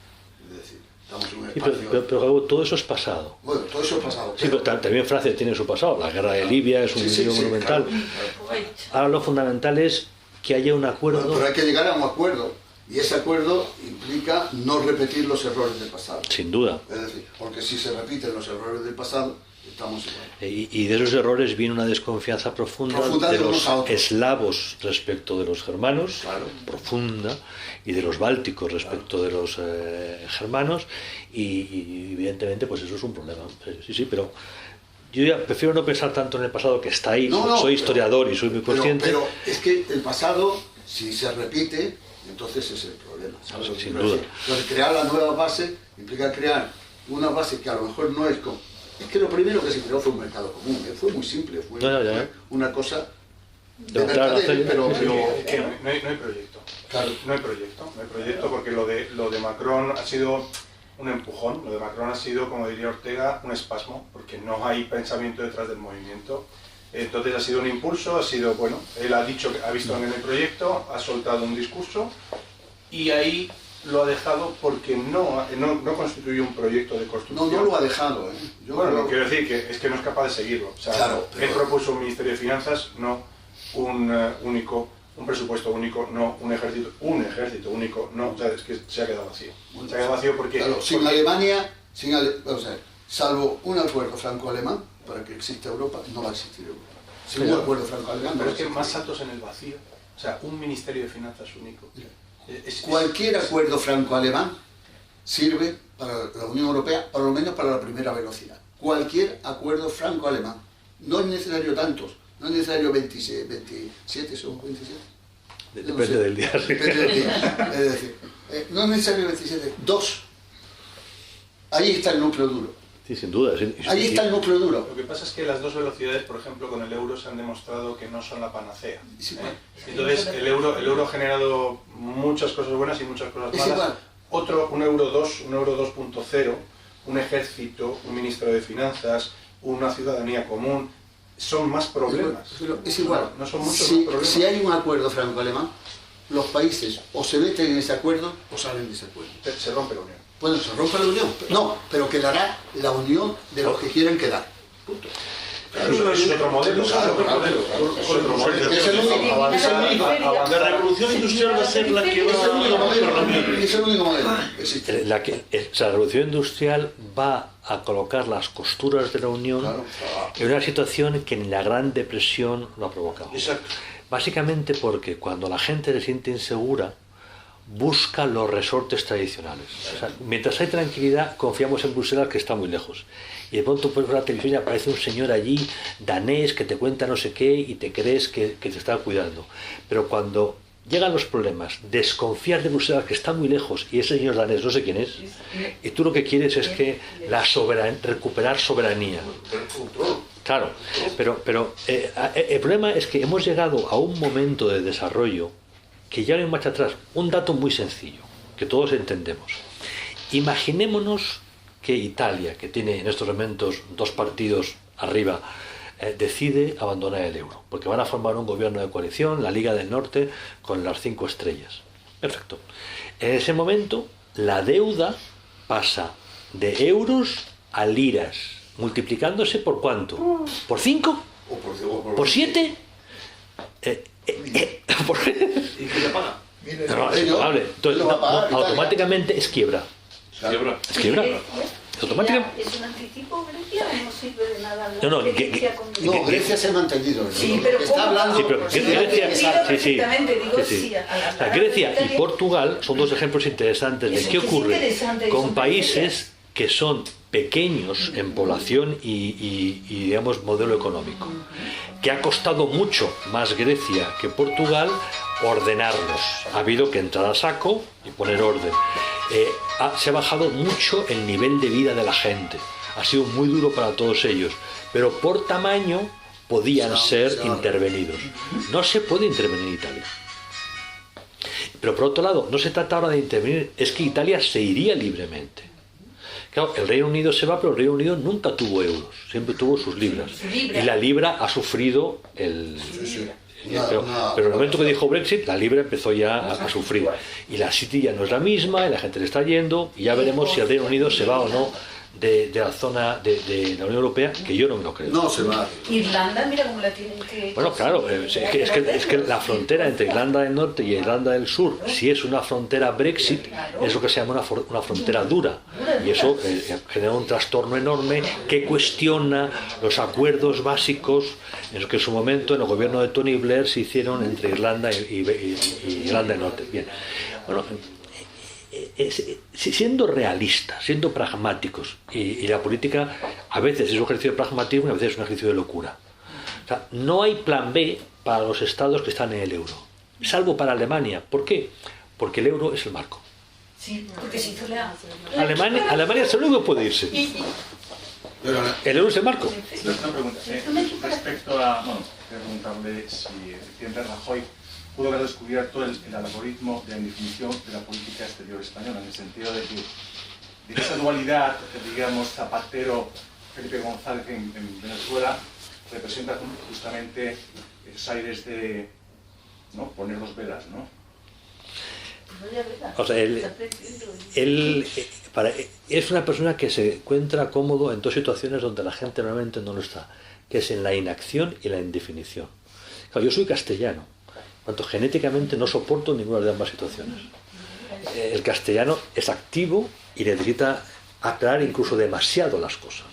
es decir, estamos en un espacio... Pero todo eso es pasado. Bueno, todo eso es pasado. Sí, pero también Francia tiene su pasado, la guerra de Libia es un lío monumental. Claro. Ahora lo fundamental es que haya un acuerdo... Bueno, pero hay que llegar a un acuerdo, y ese acuerdo implica no repetir los errores del pasado. Sin duda. Es decir, porque si se repiten los errores del pasado, estamos igual. Y de esos errores viene una desconfianza profunda de los eslavos respecto de los germanos, claro, profunda, y de los bálticos respecto de los germanos, y evidentemente pues eso es un problema. Sí, pero yo ya prefiero no pensar tanto en el pasado, que está ahí, soy historiador y soy muy consciente. Pero es que el pasado, si se repite, entonces es el problema, ¿sabes? Sin duda. Entonces, crear la nueva base implica crear una base que a lo mejor no es como... Es que lo primero que se creó fue un mercado común, fue muy simple, fue una cosa de mercader, pero que no hay proyecto. Claro. No hay proyecto porque lo de Macron ha sido un empujón, lo de Macron ha sido, como diría Ortega, un espasmo, porque no hay pensamiento detrás del movimiento. Entonces ha sido un impulso, ha sido, bueno, él ha dicho que ha visto en el proyecto, ha soltado un discurso y ahí lo ha dejado porque no constituye un proyecto de construcción. No lo ha dejado. No quiero decir que es que no es capaz de seguirlo. O sea, claro, él propuso un Ministerio de Finanzas, no un presupuesto único, no un ejército único, no, o sea, es que se ha quedado vacío. Se ha quedado vacío porque... Claro, sin Alemania, salvo un acuerdo franco-alemán, para que exista Europa, no va a existir Europa. Sin un acuerdo franco-alemán... Pero es que más saltos en el vacío, o sea, un Ministerio de Finanzas único. Cualquier acuerdo franco-alemán sirve para la Unión Europea, por lo menos para la primera velocidad. Cualquier acuerdo franco-alemán. No es necesario tantos, no es necesario 27, son 27. Depende del día. Depende del día. Es decir, no es necesario 27, 2. Ahí está el núcleo duro. Sí, sin duda. Ahí está el núcleo duro. Lo que pasa es que las dos velocidades, por ejemplo, con el euro se han demostrado que no son la panacea. Entonces, el euro ha generado muchas cosas buenas y muchas cosas malas. Un euro 2, un euro 2.0, un ejército, un ministro de finanzas, una ciudadanía común, son más problemas. Es igual. No son muchos más problemas. Si hay un acuerdo franco-alemán, los países o se meten en ese acuerdo o salen de ese acuerdo. Se rompe la unión. Bueno, se rompe la unión. No, pero quedará la unión de los que quieren quedar. Punto. Es otro modelo. La revolución industrial va a ser la que va a... Es el único modelo. La revolución industrial va a colocar las costuras de la Unión en una situación que ni la Gran Depresión lo ha provocado. Exacto. Básicamente porque cuando la gente se siente insegura, busca los resortes tradicionales. O sea, mientras hay tranquilidad, confiamos en Bruselas, que está muy lejos. Y de pronto por la televisión y aparece un señor allí, danés, que te cuenta no sé qué y te crees que te está cuidando. Pero cuando llegan los problemas, desconfías de Bruselas, que está muy lejos, y ese señor danés no sé quién es, y tú lo que quieres es que recuperar soberanía. Claro, pero el problema es que hemos llegado a un momento de desarrollo que ya no hay marcha atrás. Un dato muy sencillo, que todos entendemos. Imaginémonos que Italia, que tiene en estos momentos 2 partidos arriba, decide abandonar el euro, porque van a formar un gobierno de coalición, la Liga del Norte, con las 5 estrellas. Perfecto. En ese momento, la deuda pasa de euros a liras, multiplicándose ¿por cuánto? ¿Por 5? ¿Por 7? ¿Y quién la paga? No, es impagable. Entonces, automáticamente es quiebra. Es quiebra. automáticamente... ¿Es un anticipo Grecia o no sirve de nada? No, No, Grecia se ha mantenido. Sí, pero está hablando. Sí, pero Grecia y Portugal son dos ejemplos interesantes de qué ocurre con países que son pequeños en población y digamos modelo económico, que ha costado mucho más Grecia que Portugal ordenarlos. Ha habido que entrar a saco y poner orden. Se ha bajado mucho el nivel de vida de la gente. Ha sido muy duro para todos ellos, pero por tamaño podían ser intervenidos. No se puede intervenir en Italia. Pero por otro lado, no se trata ahora de intervenir, es que Italia se iría libremente. Claro, el Reino Unido se va, pero el Reino Unido nunca tuvo euros, siempre tuvo sus libras. Y la libra ha sufrido el... Pero en el momento que dijo Brexit, la libra empezó ya a sufrir. Y la City ya no es la misma, y la gente le está yendo, y ya veremos si el Reino Unido se va o no de la zona de la Unión Europea, que yo no me lo creo. No se va. Irlanda, mira cómo la tienen que... Bueno, claro, es que la frontera entre Irlanda del Norte y Irlanda del Sur, si es una frontera Brexit, es lo que se llama una frontera dura. Y eso genera un trastorno enorme que cuestiona los acuerdos básicos en los que en su momento en el gobierno de Tony Blair se hicieron entre Irlanda y Irlanda del Norte. Bien, bueno, siendo realistas, siendo pragmáticos, y la política a veces es un ejercicio de pragmatismo y a veces es un ejercicio de locura. O sea, no hay plan B para los estados que están en el euro, salvo para Alemania. ¿Por qué? Porque el euro es el marco. Sí, porque si tú le haces... Alemania es el único que puede irse. El euro es el marco. Una pregunta. Respecto a... Bueno, preguntarle si efectivamente Rajoy pudo haber descubierto el algoritmo de definición de la política exterior española, en el sentido de que de esa dualidad, digamos, Zapatero-Felipe González en Venezuela, representa justamente esos aires de, ¿no?, poner dos velas, ¿no? O sea, él es una persona que se encuentra cómodo en dos situaciones donde la gente realmente no lo está, que es en la inacción y la indefinición. Claro, yo soy castellano, cuanto genéticamente no soporto ninguna de ambas situaciones. El castellano es activo y necesita aclarar incluso demasiado las cosas.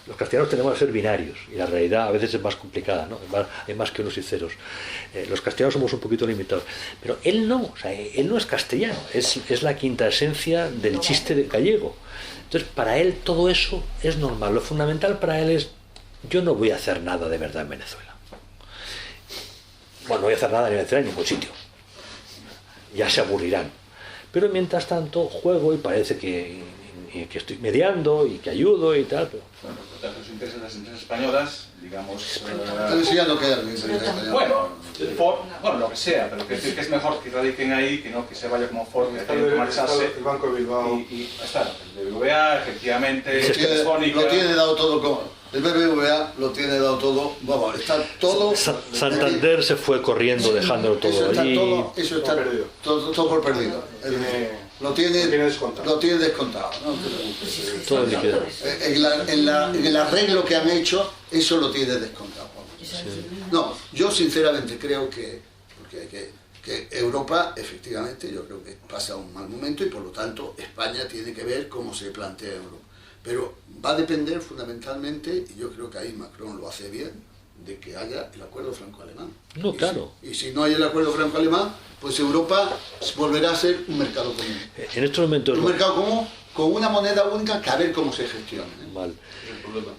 Los castellanos tenemos que ser binarios y la realidad a veces es más complicada, ¿no? Hay más que unos y ceros. Los castellanos somos un poquito limitados, pero él no, o sea, él no es castellano, es la quinta esencia del chiste gallego. Entonces, para él todo eso es normal. Lo fundamental para él es: yo no voy a hacer nada de verdad en Venezuela. Bueno, no voy a hacer nada ni en Venezuela ni en ningún sitio. Ya se aburrirán. Pero mientras tanto juego y parece que estoy mediando y que ayudo y tal. Pero... Bueno, los intereses de las empresas españolas, digamos... Entonces ya no queda el interés español. Bueno, lo que sea, pero que es mejor que radiquen ahí que no que se vaya como Ford, que tiene que marcharse. El Banco de Bilbao. Y está, el BBVA, efectivamente, lo tiene dado todo como... El BBVA lo tiene dado todo, vamos, está todo... Santander se fue corriendo dejándolo todo allí. Eso está todo por perdido. Lo tiene descontado. ¿No? Todo líquido. En el arreglo que han hecho, eso lo tiene descontado. No, yo sinceramente creo que Europa, efectivamente, yo creo que pasa un mal momento y por lo tanto España tiene que ver cómo se plantea Europa. Pero va a depender fundamentalmente, y yo creo que ahí Macron lo hace bien, de que haya el acuerdo franco-alemán. No, claro. Y si no hay el acuerdo franco-alemán, pues Europa volverá a ser un mercado común. En estos momentos... Un mercado común con una moneda única que a ver cómo se gestiona. Mal. Es el problema.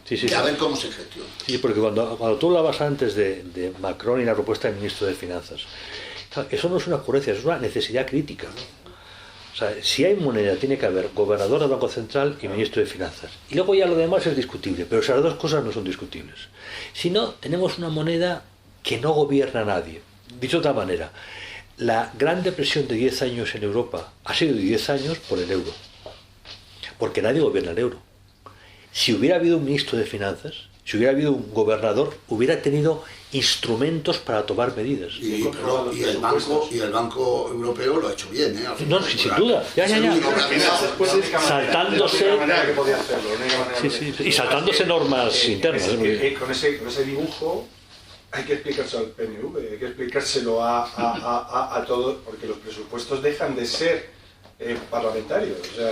Sí. A ver cómo se gestiona. Sí, porque cuando tú hablabas antes de Macron y la propuesta del ministro de Finanzas, eso no es una ocurrencia, es una necesidad crítica. O sea, si hay moneda, tiene que haber gobernador del Banco Central y ministro de Finanzas. Y luego ya lo demás es discutible, pero esas dos cosas no son discutibles. Si no, tenemos una moneda que no gobierna a nadie. Dicho de otra manera, la gran depresión de 10 años en Europa ha sido de 10 años por el euro. Porque nadie gobierna el euro. Si hubiera habido un ministro de Finanzas, si hubiera habido un gobernador, hubiera tenido instrumentos para tomar medidas. Y el Banco Europeo lo ha hecho bien, ¿eh? No, sin duda. Ya. Saltándose... Y saltándose normas internas. Con ese dibujo hay que explicárselo al PNV, hay que explicárselo a todos, porque los presupuestos dejan de ser parlamentario. O sea,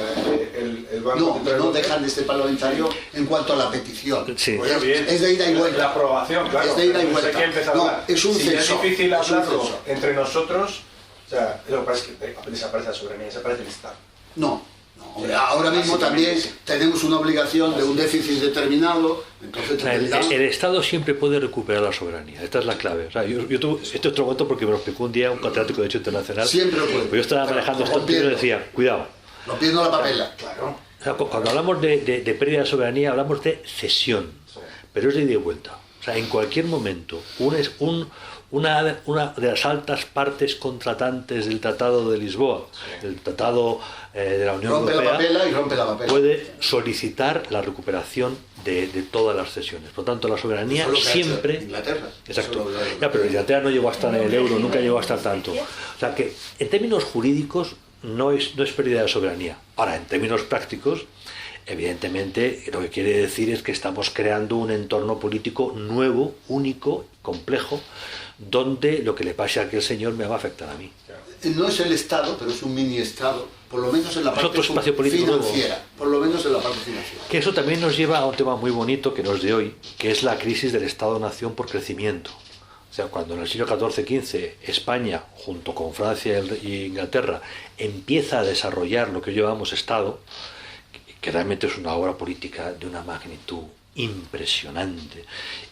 el Banco No, Central no Europeo- dejan de ser parlamentario en cuanto a la petición. Sí. Pues bien, Es de ida y vuelta. la aprobación, claro. Es de ida y No sé vuelta. qué empezar a No, hablar. es un si censo, es difícil es un hablarlo censo. entre nosotros, o sea, lo que pasa es que desaparece la soberanía, desaparece el Estado. No. Ahora mismo también tenemos una obligación de un déficit determinado, entonces O sea, el Estado siempre puede recuperar la soberanía, esta es la clave. O sea, yo tuve, esto es otro momento porque me lo explicó un día un catedrático de Derecho Internacional. Siempre lo puede. Pues yo estaba manejando esto y decía, cuidado. Rompiendo la papela. Claro. O sea, cuando hablamos de pérdida de soberanía, hablamos de cesión, pero es de ida y vuelta. O sea, en cualquier momento, una de las altas partes contratantes del Tratado de Lisboa, del Tratado de la Unión Rompe la Europea, papela y rompe la papela. puede solicitar la recuperación de todas las cesiones. Por tanto, la soberanía Eso es lo que ha hecho siempre... Inglaterra. Exacto. Eso es lo que- Ya, pero Inglaterra no llegó a estar en el euro, nunca llegó a estar tanto. O sea que, en términos jurídicos, no es pérdida de soberanía. Ahora, en términos prácticos, evidentemente, lo que quiere decir es que estamos creando un entorno político nuevo, único, complejo, donde lo que le pase a aquel señor me va a afectar a mí. No es el Estado, pero es un mini Estado, por lo menos en la parte otro espacio político financiera. Por lo menos en la parte financiera. Que eso también nos lleva a un tema muy bonito que no es de hoy, que es la crisis del Estado-Nación por crecimiento. O sea, cuando en el siglo XIV-XV España, junto con Francia y Inglaterra, empieza a desarrollar lo que llamamos Estado, que realmente es una obra política de una magnitud impresionante,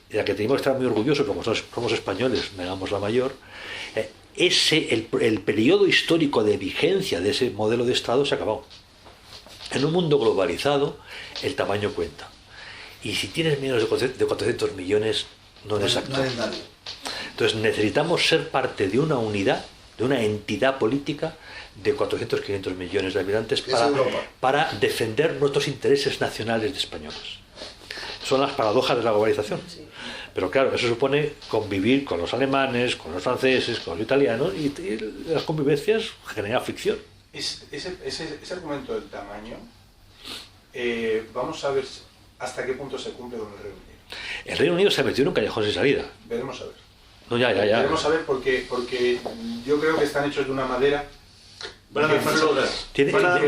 de la que tenemos que estar muy orgullosos, como somos españoles, negamos la mayor, el periodo histórico de vigencia de ese modelo de Estado se ha acabado. En un mundo globalizado, el tamaño cuenta. Y si tienes menos de 400 millones, no eres actor. No eres nadie. Entonces necesitamos ser parte de una unidad, de una entidad política de 400, 500 millones de habitantes Es Europa. para defender nuestros intereses nacionales de españoles. Son las paradojas de la globalización. Pero claro, eso supone convivir con los alemanes, con los franceses, con los italianos, y las convivencias generan fricción. Ese argumento del tamaño, vamos a ver hasta qué punto se cumple con el Reino Unido. El Reino Unido se ha metido en un callejón sin salida. Veremos a ver. No, ya. Veremos a ver porque yo creo que están hechos de una madera Van a dar más horas. Tiene- flota.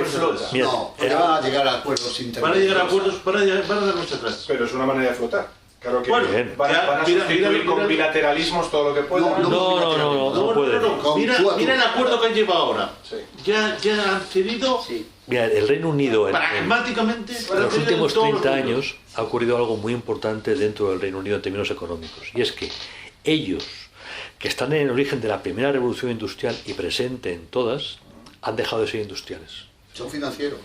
Mira, No, van a llegar a acuerdos Van a llegar a intermedios. acuerdos, van a dar marcha atrás. Pero es una manera de flotar. Claro que Bueno, van a mira, sustituir con mira. bilateralismos todo lo que puedan. No puede. Mira el acuerdo que han llevado ahora. Sí. Ya han cedido Mira, el Reino Unido pragmáticamente. en los últimos 30 años ha ocurrido algo muy importante dentro del Reino Unido en términos económicos, y es que ellos, que están en el origen de la primera revolución industrial y presente en todas, han dejado de ser industriales. Son financieros.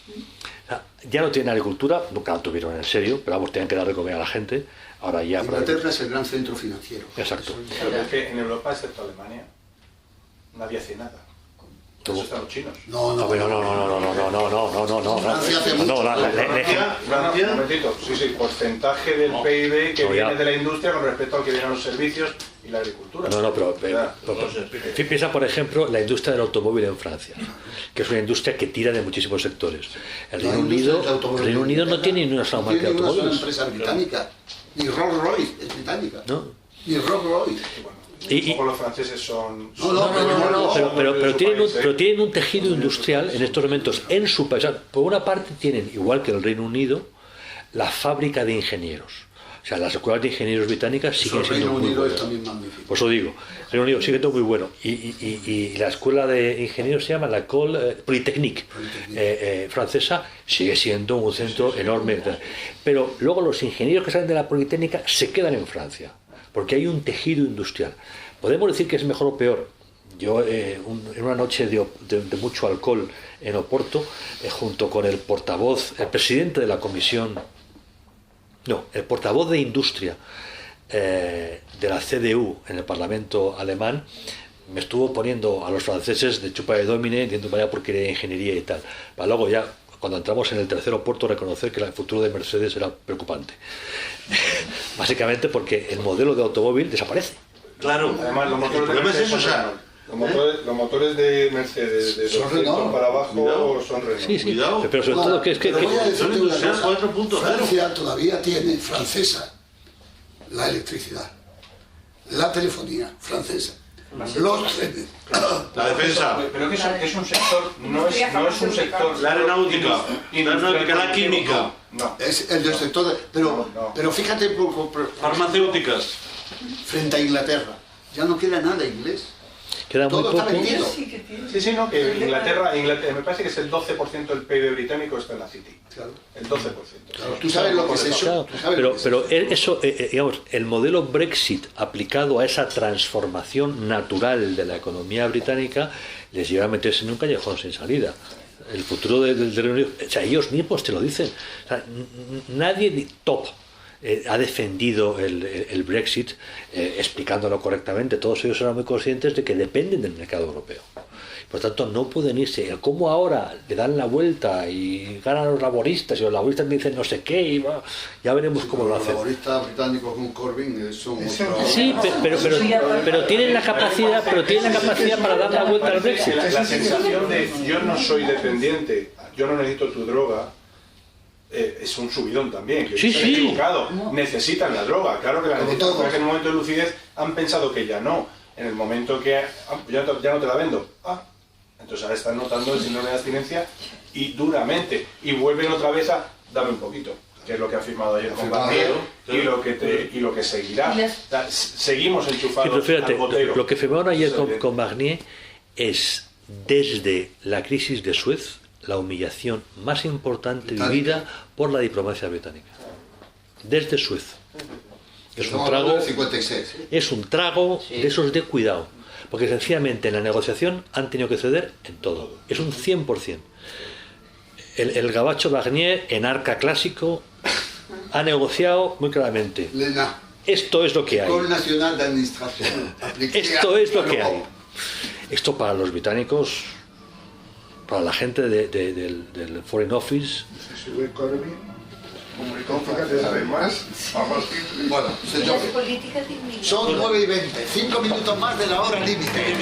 O sea, ya no tienen agricultura, nunca la tuvieron en serio, pero vamos, tenían que dar de comer a la gente. Ahora ya... Inglaterra es el gran centro financiero. Exacto. Pero es que en Europa, excepto Alemania, nadie hace nada. Eso están los chinos. No. Francia hace mucho. Un momentito. Sí, porcentaje del PIB que No, ya. viene de la industria con respecto al que viene a los servicios y la agricultura. Piensa, por ejemplo, la industria del automóvil en Francia, que es una industria que tira de muchísimos sectores. El Reino Unido no tiene ni una sola marca de No tiene una sola automóviles. empresa británica. Ni Rolls Royce es británica. ¿No? Ni Rolls Royce. Y- Como los franceses son... Pero tienen un tejido industrial en estos momentos en su país. O sea, por una parte tienen, igual que el Reino Unido, la fábrica de ingenieros. O sea, las escuelas de ingenieros británicas siguen El siendo Reino muy Unido es buenas. también magnífico. Por eso digo, el Reino Unido sigue siendo muy bueno. Y la escuela de ingenieros se llama la École Polytechnique francesa, sigue siendo un centro enorme. Pero luego los ingenieros que salen de la Politécnica se quedan en Francia, porque hay un tejido industrial. Podemos decir que es mejor o peor. Yo, en una noche de mucho alcohol en Oporto, junto con el portavoz, el presidente de la comisión, el portavoz de industria de la CDU en el Parlamento alemán, me estuvo poniendo a los franceses de chupa de domine, diciendo vaya porquería de ingeniería y tal. Para luego ya, cuando entramos en el tercer puerto, reconocer que el futuro de Mercedes era preocupante. Básicamente porque el modelo de automóvil desaparece. Claro, Además, los el motores de problema es Mercedes eso, o sea, los motores de Mercedes de Son 200 Renault. para abajo Cuidado. son Renault. Sí, sí. Cuidado. Pero sobre todo que es que... Pero voy a decirte son una industriales cosa. 4.0. Francia todavía tiene francesa la electricidad, la telefonía francesa. La defensa. Pero que es un sector, no es un sector... La aeronáutica, la química. No. Es el del sector pero fíjate Farmacéuticas. frente a Inglaterra, ya no queda nada inglés. Queda muy Todo poco. está vendido. Sí, no, que Inglaterra, me parece que es el 12% del PIB británico está en la City. Claro. El 12%. Claro, tú sabes lo que es eso. Claro, pero eso, digamos, el modelo Brexit aplicado a esa transformación natural de la economía británica les lleva a meterse en un callejón sin salida. El futuro del Reino Unido, o sea, ellos mismos te lo dicen. O sea, nadie top ha defendido el Brexit explicándolo correctamente. Todos ellos eran muy conscientes de que dependen del mercado europeo. Por tanto, no pueden irse. ¿Cómo ahora le dan la vuelta y ganan los laboristas y los laboristas dicen no sé qué? Y ya veremos cómo lo hacen. Los laboristas británicos con Corbyn son otro... Sí, pero tienen la capacidad, para dar la vuelta al Brexit. La sensación de yo no soy dependiente, yo no necesito tu droga, es un subidón también. Que Sí, se han equivocado. Necesitan la droga, claro que la necesitan, pero que en un momento de lucidez han pensado que ya no. En el momento que ya no te la vendo, entonces ahora están notando el síndrome de abstinencia y duramente, y vuelven otra vez a dame un poquito, que es lo que ha firmado ayer con Barnier y lo que seguirá. O sea, seguimos enchufados. Sí, pero fíjate, al botero. lo que firmaron ayer con Barnier es, desde la crisis de Suez, la humillación más importante vivida por la diplomacia británica. Desde Suez. Es un trago, 56. es un trago de esos de cuidado. Porque sencillamente en la negociación han tenido que ceder en todo. Es un 100%. El gabacho Barnier, en arca clásico, ha negociado muy claramente. Esto es lo que hay. Nacional de Administración. Esto es lo que hay. Esto para los británicos, para la gente del Foreign Office. Bueno, señor, son 9:20, 5 minutos más de la hora límite.